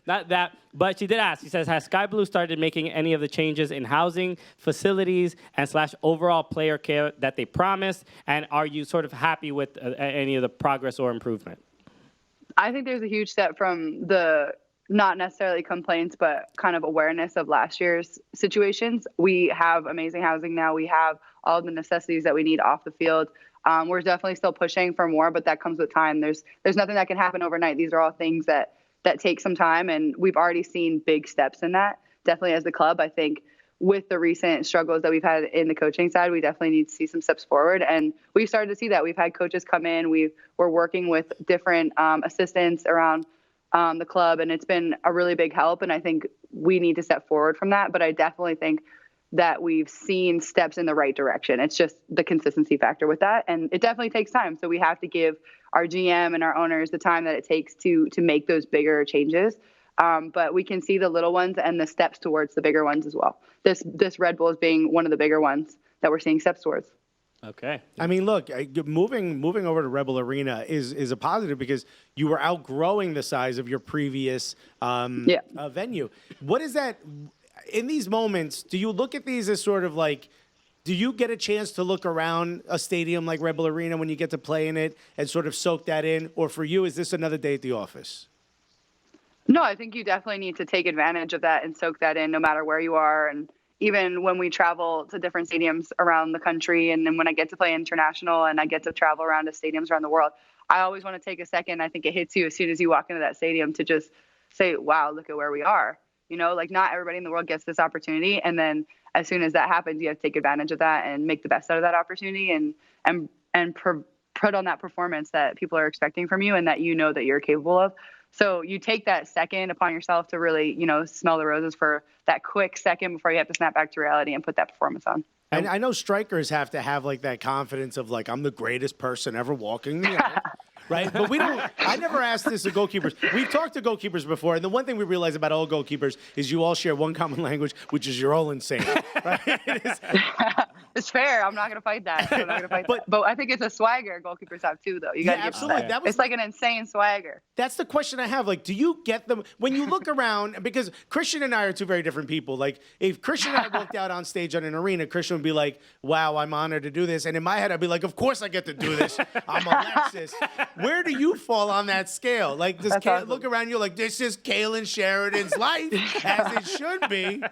B: Not that. But she did ask. She says, has Sky Blue started making any of the changes in housing, facilities, and / overall player care that they promised? And are you sort of happy with any of the progress or improvement?
D: I think there's a huge step from the not necessarily complaints, but kind of awareness of last year's situations. We have amazing housing now. We have all the necessities that we need off the field. We're definitely still pushing for more, but that comes with time. There's nothing that can happen overnight. These are all things that take some time, and we've already seen big steps in that. Definitely as the club, I think with the recent struggles that we've had in the coaching side, we definitely need to see some steps forward. And we've started to see that. We've had coaches come in. We're working with different assistants around the club, and it's been a really big help. And I think we need to step forward from that. But I definitely think that we've seen steps in the right direction. It's just the consistency factor with that. And it definitely takes time. So we have to give our GM and our owners the time that it takes to make those bigger changes. But we can see the little ones and the steps towards the bigger ones as well. This Red Bull is being one of the bigger ones that we're seeing steps towards.
B: Okay.
A: I mean, look, moving over to Rebel Arena is a positive because you were outgrowing the size of your previous venue. What is that? In these moments, do you look at these as sort of like Do you get a chance to look around a stadium like Red Bull Arena when you get to play in it and sort of soak that in? Or for you, is this another day at the office?
D: No, I think you definitely need to take advantage of that and soak that in no matter where you are. And even when we travel to different stadiums around the country, and then when I get to play international and I get to travel around to stadiums around the world, I always want to take a second. I think it hits you as soon as you walk into that stadium to just say, wow, look at where we are. You know, like not everybody in the world gets this opportunity. And then as soon as that happens, you have to take advantage of that and make the best out of that opportunity and put on that performance that people are expecting from you and that you know that you're capable of. So you take that second upon yourself to really, you know, smell the roses for that quick second before you have to snap back to reality and put that performance on.
A: And I know strikers have to have like that confidence of like, I'm the greatest person ever walking the earth. Right? But I never asked this of goalkeepers. We've talked to goalkeepers before, and the one thing we realize about all goalkeepers is you all share one common language, which is you're all insane. Right?
D: It's fair. I'm not going to fight that. I'm not going to fight that. But I think it's a swagger goalkeepers have too, though. You got to
A: absolutely.
D: It's like an insane swagger.
A: That's the question I have. Like, do you get them when you look around? Because Christian and I are two very different people. Like, if Christian and I walked out on stage on an arena, Christian would be like, wow, I'm honored to do this. And in my head, I'd be like, of course I get to do this. I'm Alexis. Where do you fall on that scale? Like, does
D: awesome.
A: Look around you like, this is Kailen Sheridan's life, as it should be?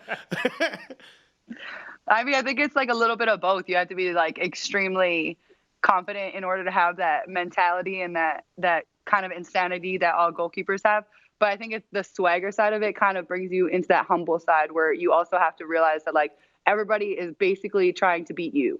D: I mean, I think it's like a little bit of both. You have to be like extremely confident in order to have that mentality and that kind of insanity that all goalkeepers have. But I think it's the swagger side of it kind of brings you into that humble side where you also have to realize that like everybody is basically trying to beat you.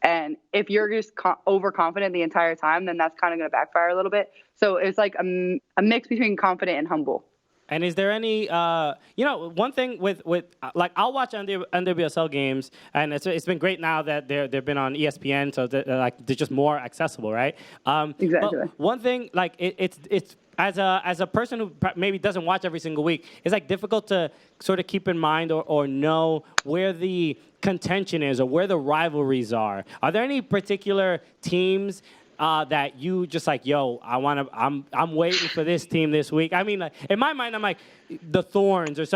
D: And if you're just overconfident the entire time, then that's kind of going to backfire a little bit. So it's like a mix between confident and humble.
B: And is there any, one thing with like I'll watch NWSL games, and it's been great now that they've been on ESPN, so they're just more accessible, right?
D: Exactly.
B: But one thing, like it's as a person who maybe doesn't watch every single week, it's like difficult to sort of keep in mind or know where the contention is or where the rivalries are. Are there any particular teams that you just like, yo, I'm waiting for this team this week? I mean, like, in my mind, I'm like the Thorns or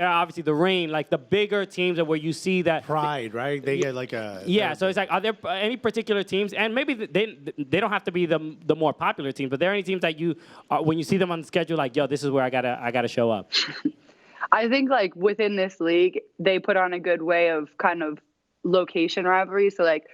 B: obviously the Rain, like the bigger teams where you see that
A: Pride, right? They get like a
B: So it's like, are there any particular teams, and maybe they don't have to be the more popular teams, but there are any teams that you when you see them on the schedule, like, yo, this is where I gotta show up?
D: I think like within this league, they put on a good way of kind of location rivalry. So like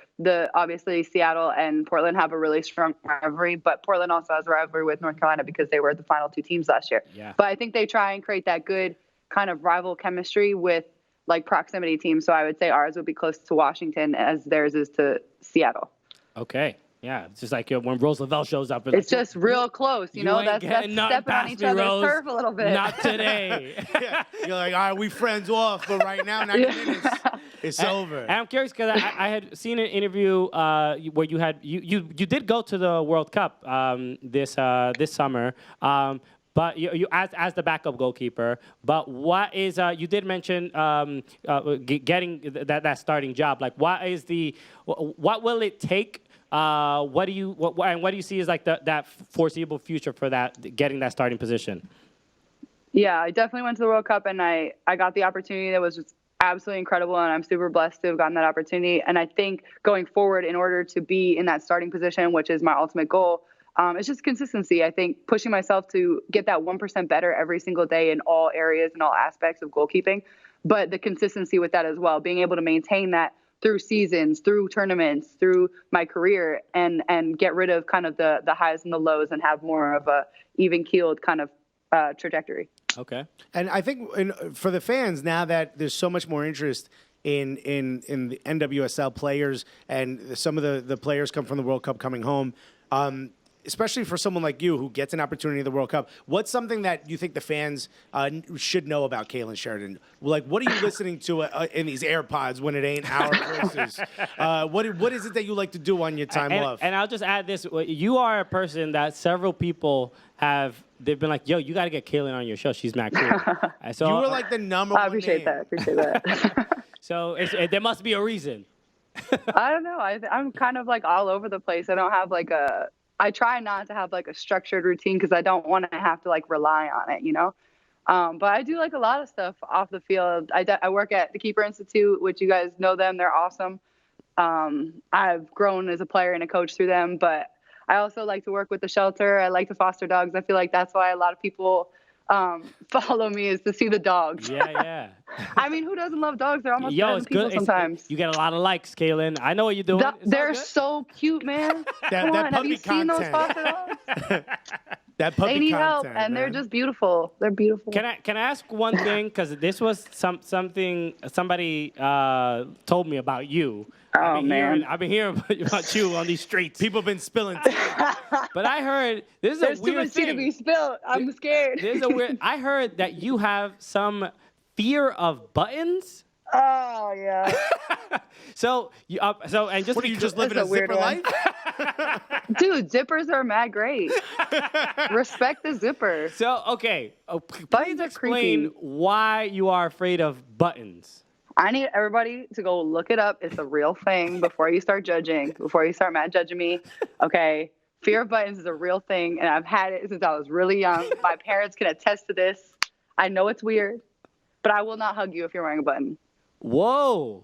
D: obviously Seattle and Portland have a really strong rivalry, but Portland also has a rivalry with North Carolina because they were the final two teams last year.
B: Yeah.
D: But I think they try and create that good kind of rival chemistry with like proximity teams. So I would say ours would be close to Washington as theirs is to Seattle.
B: Okay. Yeah, it's just like when Rose Lavelle shows up.
D: It's just real close, you know. That's stepping on each other's
B: Rose.
D: turf a little bit.
B: Not today.
A: Yeah. You're like, all right, we friends off, but right now, 90 minutes, it's over.
B: And I'm curious because I had seen an interview where you did go to the World Cup this summer. But you as the backup goalkeeper. But what is you did mention getting that starting job? Like, what will it take? What do you see as like that foreseeable future for getting that starting position?
D: Yeah, I definitely went to the World Cup and I got the opportunity that was just absolutely incredible, and I'm super blessed to have gotten that opportunity. And I think going forward, in order to be in that starting position, which is my ultimate goal, it's just consistency. I think pushing myself to get that 1% better every single day in all areas and all aspects of goalkeeping, but the consistency with that as well, being able to maintain that through seasons, through tournaments, through my career, and get rid of kind of the highs and the lows and have more of a even keeled kind of trajectory.
B: Okay.
A: And I think for the fans, now that there's so much more interest in the NWSL players, and some of the players come from the World Cup coming home, especially for someone like you who gets an opportunity at the World Cup, what's something that you think the fans should know about Kailen Sheridan? Like, what are you listening to in these AirPods when it ain't our voices? What is it that you like to do on your time off?
B: And I'll just add this. You are a person that several people they've been like, yo, you got to get Kailen on your show. She's mad cool. So,
A: you were like the number one
D: I appreciate that.
B: So there must be a reason.
D: I don't know. I'm kind of like all over the place. I don't have like I try not to have like a structured routine because I don't want to have to like rely on it, you know? But I do like a lot of stuff off the field. I work at the Keeper Institute, which you guys know them. They're awesome. I've grown as a player and a coach through them, but I also like to work with the shelter. I like to foster dogs. I feel like that's why a lot of people follow me, is to see the dogs.
B: Yeah.
D: I mean, who doesn't love dogs? They're almost
B: Yo,
D: better
B: it's
D: than people
B: good.
D: sometimes.
B: You get a lot of likes, Kailen. I know what you're doing. It's all
D: They're
B: good.
D: so cute, man. Come
A: that
D: on, have you
A: puppy
D: seen those
A: content.
D: foster dogs?
A: That puppy
D: They need help,
A: content,
D: and they're
A: man.
D: just beautiful. They're beautiful.
B: Can I ask one thing? Because this was something somebody told me about you.
D: Oh, man.
B: I've been hearing about you on these streets.
A: People been spilling tea.
B: But I heard this is
D: There's
B: a
D: too
B: weird
D: much tea to
B: thing.
D: be spilled. I'm scared.
B: There's a weird. I heard that you have some fear of buttons.
D: Oh, yeah.
B: So and just
A: What are you just
D: That's
A: living a
D: a weird
A: zipper
D: one.
A: life?
D: Dude, zippers are mad great. Respect the zipper.
B: So okay, please
D: Buttons are
B: explain
D: creepy.
B: why you are afraid of buttons.
D: I need everybody to go look it up. It's a real thing before you start judging, before you start mad judging me. Okay. Fear of buttons is a real thing, and I've had it since I was really young. My parents can attest to this. I know it's weird, but I will not hug you if you're wearing a button.
B: Whoa.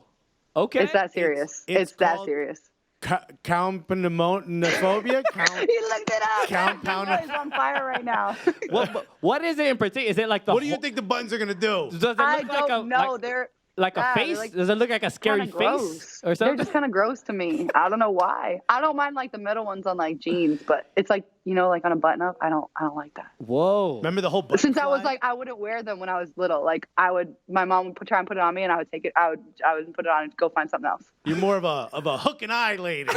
B: Okay.
D: It's that serious.
A: it's
D: It's that
A: called-
D: serious.
A: Coumpanophobia?
D: He looked it up.
A: Compound-
D: He's on fire right now.
B: What is it in particular? Is it like the?
A: What do you think the buttons are going to do?
B: Does it look
D: I
B: like
D: don't
B: a
D: know.
B: like,
D: They're
B: like a
D: yeah, they're
B: face?
D: like
B: Does it look like a scary
D: kinda
B: face
D: gross.
B: or
D: They're
B: something?
D: just kind of gross to me. I don't know why. I don't mind like the metal ones on like jeans, but it's like, you know, like on a button up. I don't like that.
B: Whoa.
A: Remember the whole button
D: Since I was
A: slide?
D: like, I wouldn't wear them when I was little. Like my mom would try and put it on me, and I would take it. I would put it on and go find something else.
A: You're more of a hook and eye lady.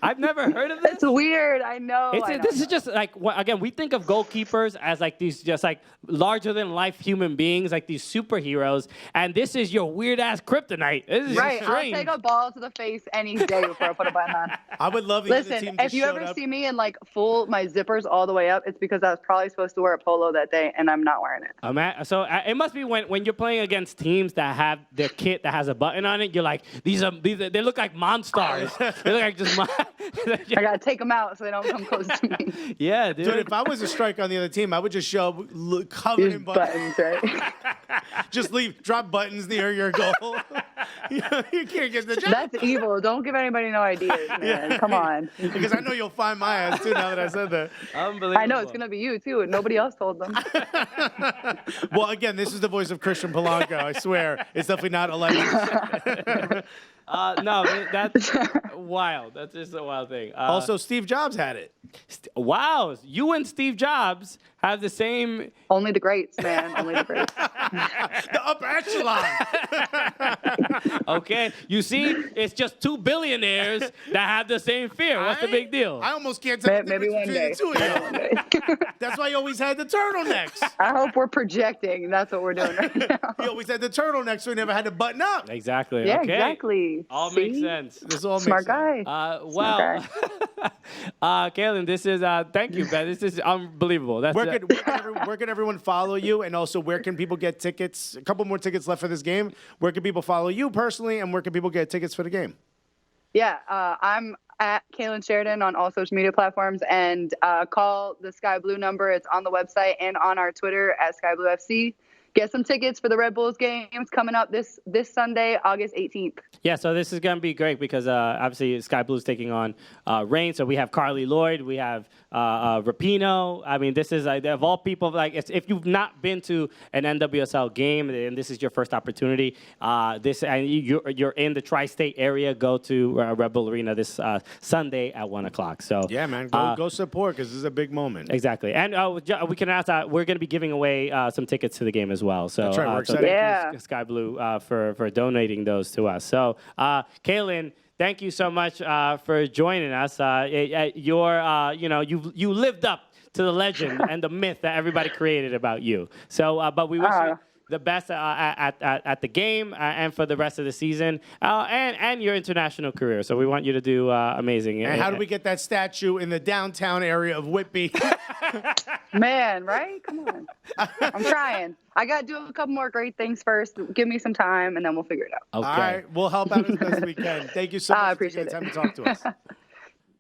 B: I've never heard of this.
D: It's weird. I know. I know.
B: This is just like again, we think of goalkeepers as like these just like larger than life human beings, like these superheroes, and this is your weird ass kryptonite. This is
D: right.
B: strange.
D: I'll take a ball to the face any day before I put a button on.
A: I would love if the
D: Listen,
A: team
D: if
A: just
D: you
A: showed
D: ever
A: up.
D: see me in like my zippers all the way up, it's because I was probably supposed to wear a polo that day, and I'm not wearing it.
B: So it must be when you're playing against teams that have their kit that has a button on it. You're like, they look like monsters. They look like just.
D: I gotta take them out so they don't come close to me.
B: Yeah, dude.
A: Dude, if I was a striker on the other team, I would just show up covered
D: These
A: in buttons.
D: buttons, right?
A: Just drop buttons near your goal. you can't get the job.
D: That's evil. Don't give anybody no ideas, man. Come on.
A: Because I know you'll find my ass too now that I said that.
B: Unbelievable.
D: I know it's gonna be you too, and nobody else told them.
A: Well, again, this is the voice of Christian Polanco. I swear, it's definitely not Alexis.
B: No, that's wild. That's just a wild thing.
A: Also, Steve Jobs had it.
B: Wow, you and Steve Jobs have the same.
D: Only the greats, man. Only the greats.
A: The upper echelon.
B: Okay, you see, it's just two billionaires that have the same fear. What's the big deal?
A: I almost can't tell the
D: Maybe
A: difference
D: one
A: between
D: day.
A: the two of
D: Maybe
A: you.
D: one day.
A: That's why you always had the turtlenecks.
D: I hope we're projecting. That's what we're doing right now.
A: You always had the turtlenecks, so we never had to button up.
B: Exactly.
D: Yeah,
B: okay.
D: exactly.
B: All
D: See?
B: makes sense.
A: This all
D: Smart
A: makes sense.
D: guy.
B: Well, Kailen, this is thank you, man. This is unbelievable. That's
A: Where can everyone follow you? And also, where can people get tickets? A couple more tickets left for this game. Where can people follow you personally? And where can people get tickets for the game?
D: Yeah, I'm at Kailen Sheridan on all social media platforms, and call the Sky Blue number. It's on the website and on our Twitter at Sky Blue FC. Get some tickets for the Red Bulls games coming up this Sunday, August 18th.
B: Yeah, so this is going to be great because obviously Sky Blue's taking on Reign. So we have Carly Lloyd, we have Rapinoe. I mean, this is of all people, like if you've not been to an NWSL game and this is your first opportunity, you're in the tri-state area, go to Red Bull Arena this Sunday at 1:00. So
A: Yeah, man. Go support because this is a big moment.
B: exactly, and we can ask that we're going to be giving away some tickets to the game as well. So
A: That's right, we're
B: so
A: excited.
B: thank you,
D: Yeah.
B: Sky Blue for donating those to us. So Kailen, thank you so much for joining us. You lived up to the legend and the myth that everybody created about you. So, but we wish you the best at the game and for the rest of the season and your international career. So we want you to do amazing.
A: And how do we get that statue in the downtown area of Whitby?
D: Man, right? Come on. I'm trying. I got to do a couple more great things first. Give me some time, and then we'll figure it out.
B: Okay.
A: All right, we'll help out as best we can. Thank you so much
D: I
A: for
D: appreciate
A: taking the
D: it.
A: time to talk to us.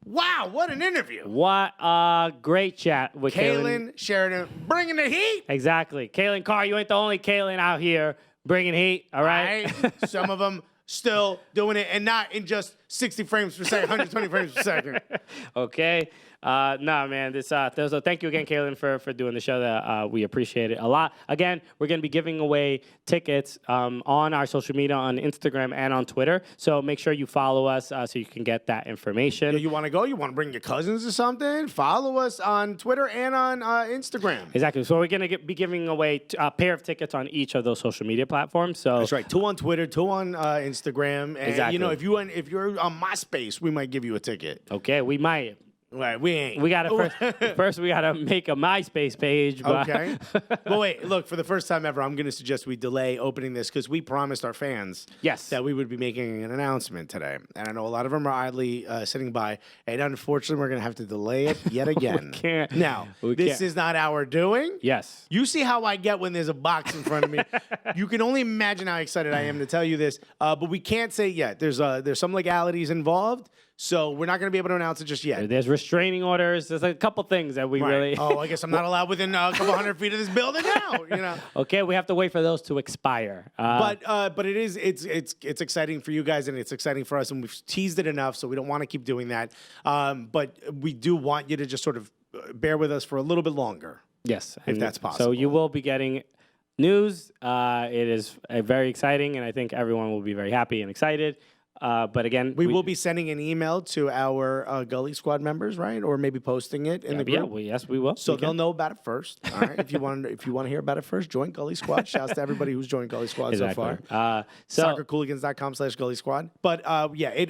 A: Wow, what an interview.
B: What a great chat with Kailen.
A: Kailen Sheridan bringing the heat.
B: Exactly. Kailen Carr, you ain't the only Kailen out here. Bringing heat, all right?
A: Some of them still doing it, and not in just 60 frames per second, 120 frames per second.
B: Okay. No, man. So thank you again, Kailen, for doing the show. That we appreciate it a lot. Again, we're going to be giving away tickets on our social media, on Instagram and on Twitter. So make sure you follow us so you can get that information.
A: Yeah, you want to go? You want to bring your cousins or something? Follow us on Twitter and on Instagram.
B: Exactly. So we're going to be giving away a pair of tickets on each of those social media platforms. So
A: That's right. 2 on Twitter, 2 on Instagram. And,
B: Exactly.
A: you know, if you're on MySpace, we might give you a ticket.
B: Okay, we might.
A: Right, we ain't.
B: We gotta first we gotta make a MySpace page. But
A: Okay. Well, wait. Look, for the first time ever, I'm going to suggest we delay opening this because we promised our fans
B: Yes.
A: that we would be making an announcement today. And I know a lot of them are idly sitting by. And unfortunately, we're going to have to delay it yet again.
B: can't.
A: Now,
B: We
A: this
B: can't.
A: is not our doing.
B: Yes.
A: You see how I get when there's a box in front of me. You can only imagine how excited I am to tell you this. But we can't say it yet. There's some legalities involved. So we're not going to be able to announce it just yet.
B: There's restraining orders. There's a couple things that we
A: Right.
B: really.
A: Oh, I guess I'm not allowed within a couple hundred feet of this building now. You know.
B: Okay, we have to wait for those to expire.
A: But it's exciting for you guys and it's exciting for us, and we've teased it enough, so we don't want to keep doing that. But we do want you to just sort of bear with us for a little bit longer.
B: Yes,
A: if that's possible.
B: So you will be getting news. It is very exciting, and I think everyone will be very happy and excited. But again,
A: We will be sending an email to our Gully Squad members, right? Or maybe posting it in the group.
B: Yes, we will.
A: So
B: We
A: they'll
B: can.
A: know about it first. All right. If you want to hear about it first, join Gully Squad. Shouts to everybody who's joined Gully Squad
B: Exactly.
A: so far.
B: So
A: Soccercooligans.com/Gully Squad. But yeah,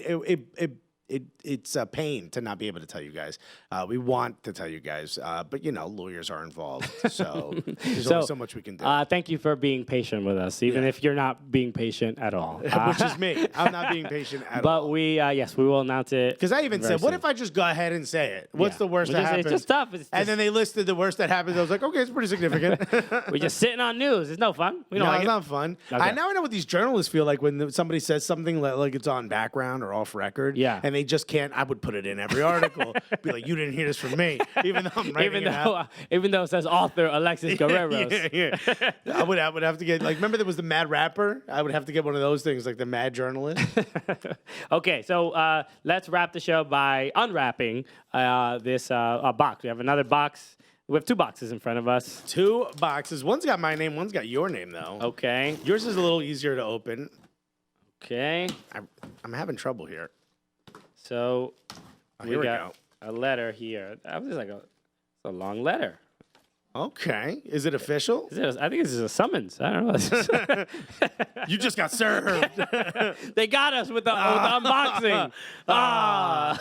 A: it's a pain to not be able to tell you guys. We want to tell you guys, but you know, lawyers are involved, so there's only so much we can do.
B: Thank you for being patient with us, even if you're not being patient at all.
A: Which is me. I'm not being patient at all.
B: But we will announce it.
A: Because I even
B: very
A: said, what
B: soon.
A: if I just go ahead and say it? What's
B: Yeah.
A: the worst that happens?
B: It's just tough.
A: And then they listed the worst that happens. I was like, okay, it's pretty significant.
B: We're just sitting on news. It's no fun. We don't
A: No,
B: like
A: it's
B: it.
A: not fun.
B: Okay.
A: Now I know what these journalists feel like when somebody says something like it's on background or off record.
B: Yeah.
A: And they just can't. I would put it in every article. Be like, you didn't hear this from me, even though I'm writing it out.
B: Even though it says author Alexis Guerreros.
A: Yeah. I would have to get, like, remember there was the Mad Rapper? I would have to get one of those things, like the Mad Journalist.
B: Okay, so let's wrap the show by unwrapping this box. We have another box. We have 2 boxes in front of us.
A: 2 boxes. One's got my name. One's got your name, though.
B: Okay.
A: Yours is a little easier to open.
B: Okay.
A: I'm having trouble here.
B: So
A: Here we
B: got a letter here. That was like it's a long letter.
A: Okay. Is it official?
B: I think this is a summons. I don't know.
A: You just got served.
B: They got us with the unboxing.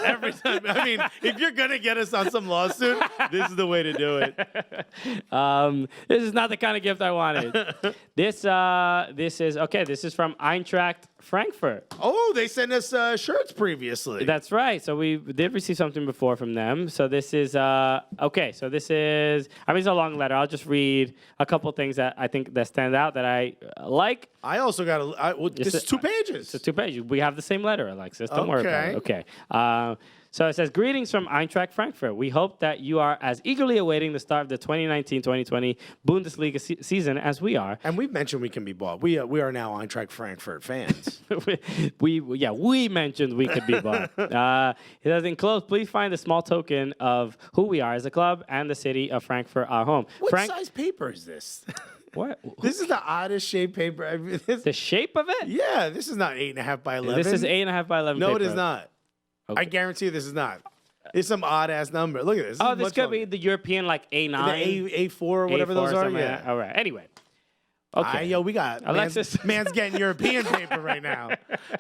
A: Every time. I mean, if you're going to get us on some lawsuit, this is the way to do it.
B: This is not the kind of gift I wanted. This is from Eintracht Frankfurt.
A: Oh, they sent us shirts previously.
B: That's right. So we did receive something before from them. So this is okay. So this is. I mean, it's a long letter. I'll just read a couple things that I think that stand out that I like.
A: I also got this is 2 pages.
B: It's 2 pages. We have the same letter, Alexis. Don't worry about it. Okay. So it says, greetings from Eintracht Frankfurt. We hope that you are as eagerly awaiting the start of the 2019-2020 Bundesliga season as we are.
A: And we've mentioned we can be bought. We are now Eintracht Frankfurt fans.
B: we mentioned we could be bought. It says, enclosed, please find a small token of who we are as a club and the city of Frankfurt, our home.
A: What size paper is this?
B: What?
A: This is the oddest shaped paper. I mean,
B: The shape of it?
A: yeah, this is not 8.5 by 11.
B: This is 8.5 by 11
A: No,
B: paper.
A: it is not.
B: Okay.
A: I guarantee you this is not. It's some odd ass number. Look at this.
B: Oh, this could be the European, like A9.
A: The A4 or whatever
B: A4
A: those are.
B: something like
A: Yeah.
B: that. All right. Anyway. Okay.
A: Yo, we got
B: Alexis.
A: Man's getting European paper right now.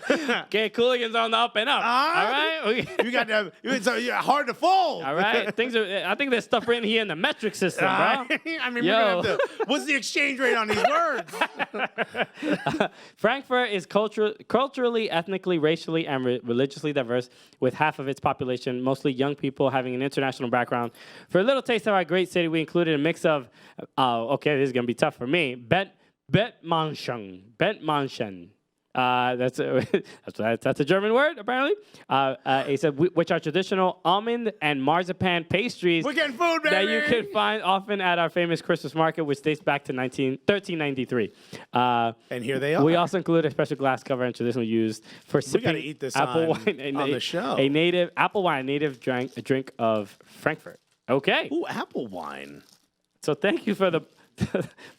B: Okay, Cooligans on the up and up. All right.
A: You got that. It's hard to fold.
B: All right. I think there's stuff written here in the metric system, bro.
A: I mean, we're
B: Yo.
A: gonna have to. What's the exchange rate on these words?
B: Frankfurt is culturally, ethnically, racially, and religiously diverse, with half of its population, mostly young people, having an international background. For a little taste of our great city, we included a mix of, okay, this is going to be tough for me, Bettmanschen, That's a German word, apparently. He said, which are traditional almond and marzipan pastries
A: We're getting food, baby.
B: that you can find often at our famous Christmas market, which dates back to 1393.
A: And here they are.
B: We also include a special glass cover and traditionally used for sipping
A: gotta eat this
B: apple
A: on
B: wine.
A: the show.
B: A native apple wine, native drink of Frankfurt. Okay.
A: Ooh, apple wine.
B: So thank you for the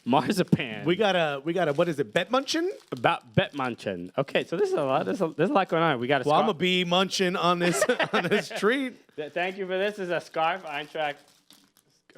B: marzipan.
A: We got a what is it? Bet munchin?
B: About bet munching. Okay, so this is a lot. There's a lot going on. We got a
A: Well, I'm
B: scarf.
A: gonna be munching on this on this treat.
B: Thank you for this. This is a scarf. Eintracht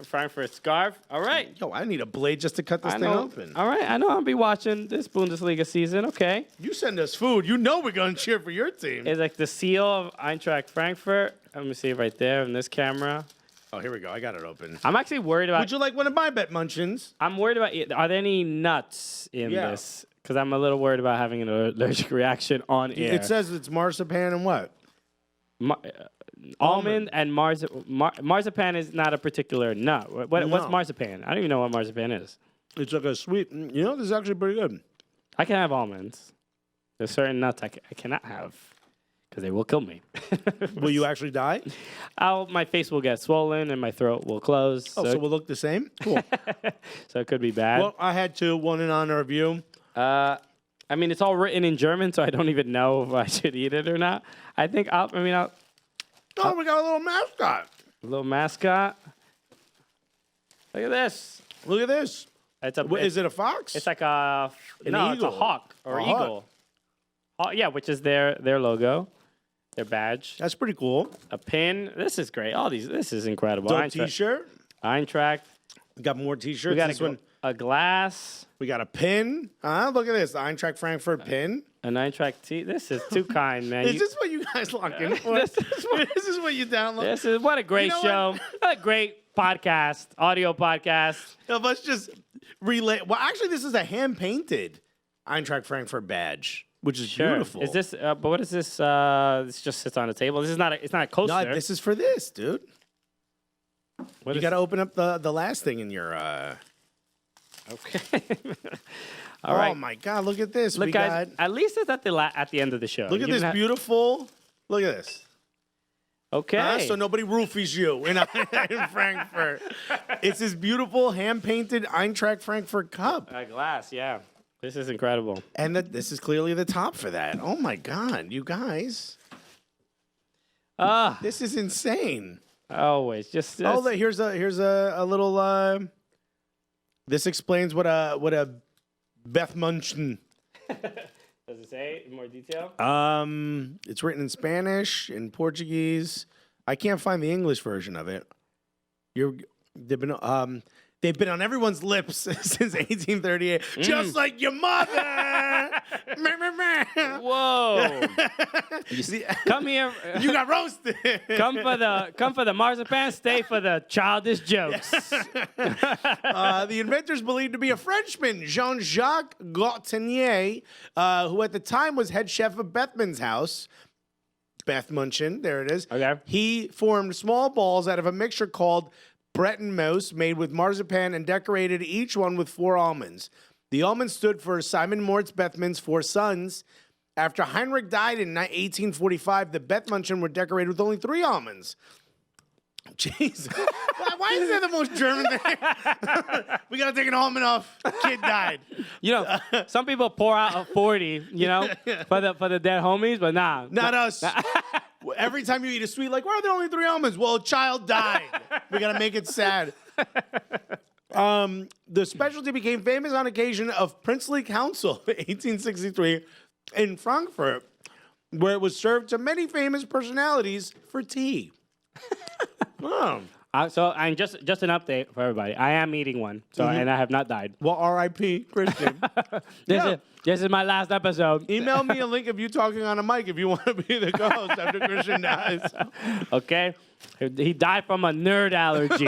B: Frankfurt scarf. All right.
A: Yo, I need a blade just to cut this
B: I
A: thing
B: know.
A: open.
B: All right. I know I'll be watching this Bundesliga season. Okay.
A: You send us food. You know we're gonna cheer for your team.
B: It's like the seal of Eintracht Frankfurt. Let me see it right there in this camera.
A: Oh, here we go. I got it open.
B: I'm actually worried about.
A: Would you like one of my bet munchins?
B: I'm worried about. Are there any nuts in this? Because I'm a little worried about having an allergic reaction on air.
A: It says it's marzipan and what?
B: Almond and marzipan is not a particular nut. What's
A: No.
B: marzipan? I don't even know what marzipan is.
A: It's like a sweet. You know, this is actually pretty good.
B: I can have almonds. There's certain nuts I cannot have because they will kill me.
A: Will you actually die?
B: My face will get swollen and my throat will close.
A: Oh, so we'll look the same? Cool.
B: So it could be bad.
A: Well, I had two. One in honor of you.
B: I mean, it's all written in German, so I don't even know if I should eat it or not. I think I'll.
A: Oh, we got a little mascot.
B: A little mascot. Look at this.
A: Look at this. Is it a fox?
B: It's like a
A: An
B: no,
A: eagle.
B: it's a hawk or
A: A
B: eagle. Yeah, which is their logo, their badge.
A: That's pretty cool.
B: A pin. This is great. This is incredible.
A: Dope T-shirt.
B: Eintracht.
A: We got more T-shirts.
B: We got
A: This one.
B: a glass.
A: We got a pin. Look at this. The Eintracht Frankfurt pin.
B: An Eintracht tee. This is too kind, man.
A: Is this what you guys lock in for?
B: This
A: This is what you download?
B: This is what a great
A: You know
B: show. What a great podcast, audio podcast.
A: Of us just relay. Well, actually, this is a hand-painted Eintracht Frankfurt badge, which is beautiful.
B: Is this? But what is this? This just sits on a table. This is not. It's not a coaster.
A: No, this is for this, dude.
B: What
A: You
B: is-
A: got to open up the last thing in your.
B: Okay. All right.
A: Oh my God! Look at this.
B: Look,
A: we
B: guys.
A: got.
B: At least it's at the end of the show.
A: Look at
B: You
A: this
B: didn't have-
A: beautiful. Look at this.
B: Okay.
A: So nobody roofies you in Frankfurt. It's this beautiful hand-painted Eintracht Frankfurt cup.
B: A glass. Yeah. This is incredible.
A: And this is clearly the top for that. Oh my God, you guys. This is insane.
B: Always. Just.
A: Oh, here's a little. This explains what a Beth Munchen.
B: Does it say in more detail?
A: It's written in Spanish, in Portuguese. I can't find the English version of it. They've been on everyone's lips since 1838, just like your mother. Meh, meh, meh.
B: Whoa. Come here.
A: You got roasted.
B: Come for the marzipan, stay for the childish jokes.
A: The inventor's believed to be a Frenchman, Jean-Jacques Gaultenier, who at the time was head chef of Bethman's house. Beth Munchen, there it is.
B: Okay.
A: He formed small balls out of a mixture called Breton Mouse, made with marzipan and decorated each one with 4 almonds. The almonds stood for Simon Moritz Bethman's 4 sons. After Heinrich died in 1845, the Beth Munchen were decorated with only 3 almonds. Jeez. Why is that the most German thing? We got to take an almond off. Kid died.
B: You know, some people pour out a 40, for the dead homies, but nah.
A: Not us. Every time you eat a sweet, like, why are there only 3 almonds? Well, a child died. We got to make it sad. The specialty became famous on occasion of Princely Council in 1863 in Frankfurt, where it was served to many famous personalities for tea. Oh.
B: So, and just an update for everybody. I am eating one, and I have not died.
A: Well, R.I.P. Christian.
B: This is my last episode.
A: Email me a link of you talking on a mic if you want to be the co-host after Christian dies.
B: Okay. He died from a nerd allergy.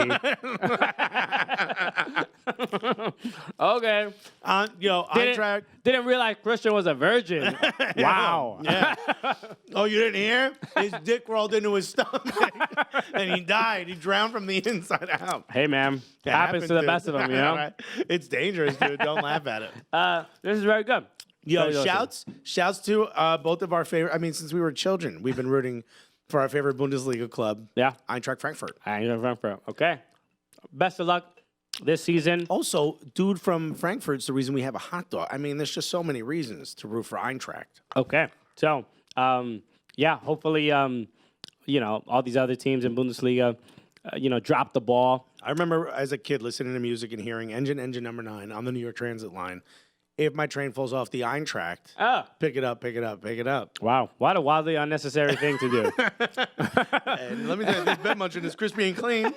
B: Okay.
A: Eintracht.
B: Didn't realize Christian was a virgin. Wow.
A: Yeah. Oh, you didn't hear? His dick rolled into his stomach, and he died. He drowned from the inside out.
B: Hey, man. Happens to the best of them,
A: Right. It's dangerous, dude. Don't laugh at it.
B: This is very good.
A: Yo, shouts to both of our favorite. I mean, since we were children, we've been rooting for our favorite Bundesliga club.
B: Yeah.
A: Eintracht Frankfurt.
B: Eintracht Frankfurt. Okay. Best of luck this season.
A: Also, dude from Frankfurt's the reason we have a hot dog. I mean, there's just so many reasons to root for Eintracht.
B: Okay. So, yeah, hopefully, all these other teams in Bundesliga, drop the ball.
A: I remember as a kid listening to music and hearing engine number 9 on the New York Transit line. If my train falls off the Eintracht, pick it up.
B: Wow. What a wildly unnecessary thing to do.
A: And let me tell you, this bed munching is crispy and clean.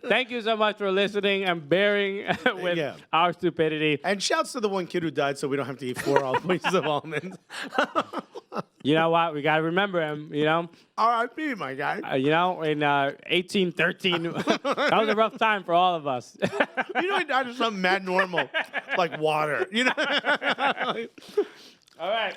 B: Thank you so much for listening and bearing with our stupidity.
A: And shouts to the one kid who died so we don't have to eat 4 pieces of almonds.
B: You know what? We got to remember him,
A: R.I.P., my guy.
B: In 1813, that was a rough time for all of us.
A: He died of something mad normal, like water,
B: All right.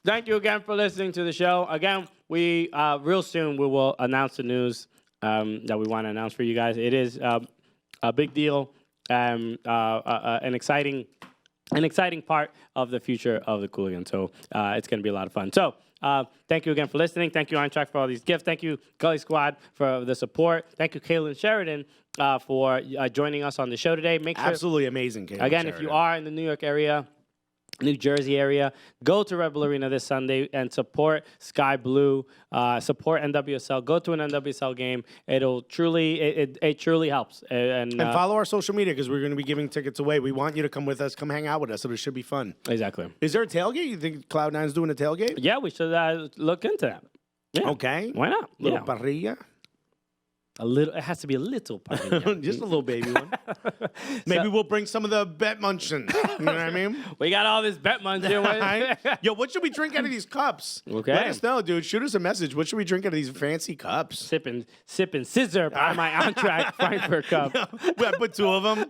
B: Thank you again for listening to the show. Again, we real soon we will announce the news that we want to announce for you guys. It is a big deal, an exciting part of the future of the Cooligans. So it's going to be a lot of fun. So thank you again for listening. Thank you, Eintracht, for all these gifts. Thank you, Gully Squad, for the support. Thank you, Kailen Sheridan, for joining us on the show today.
A: Absolutely amazing, Kailen
B: Again,
A: Sheridan.
B: if you are in the New York area, New Jersey area, go to Red Bull Arena this Sunday and support Sky Blue, support NWSL. Go to an NWSL game. It'll truly, it truly helps. And
A: follow our social media because we're going to be giving tickets away. We want you to come with us, come hang out with us. It should be fun.
B: Exactly.
A: Is there a tailgate? You think Cloud9's doing a tailgate?
B: Yeah, we should look into that. Yeah.
A: Okay.
B: Why not?
A: Little parrilla.
B: A little. It has to be a little parrilla.
A: Just a little baby one. Maybe we'll bring some of the bet munching. You know what I mean?
B: We got all this bet munching.
A: Yo, what should we drink out of these cups?
B: Okay.
A: Let us know, dude. Shoot us a message. What should we drink out of these fancy cups?
B: Sipping scissor by my Eintracht Frankfurt cup.
A: I put 2 of them.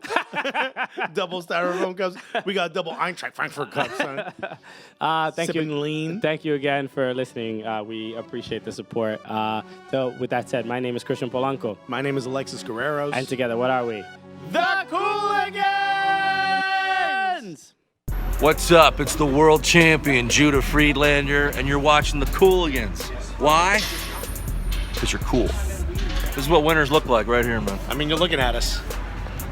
A: Double styrofoam cups. We got double Eintracht Frankfurt cups.
B: Thank
A: Sipping
B: you.
A: lean.
B: Thank you again for listening. We appreciate the support. So with that said, my name is Christian Polanco.
A: My name is Alexis Guerreros.
B: And together, what are we?
A: The Cooligans!
E: What's up? It's the world champion, Judah Friedlander, and you're watching the Cooligans. Why? Because you're cool. This is what winners look like right here, man.
A: I mean, you're looking at us.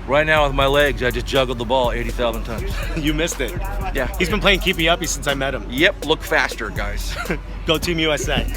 E: Right now with my legs, I just juggled the ball 80,000 times.
A: You missed it.
E: Yeah.
A: He's been playing keepy uppy since I met him.
E: Yep, look faster, guys.
A: Go Team USA.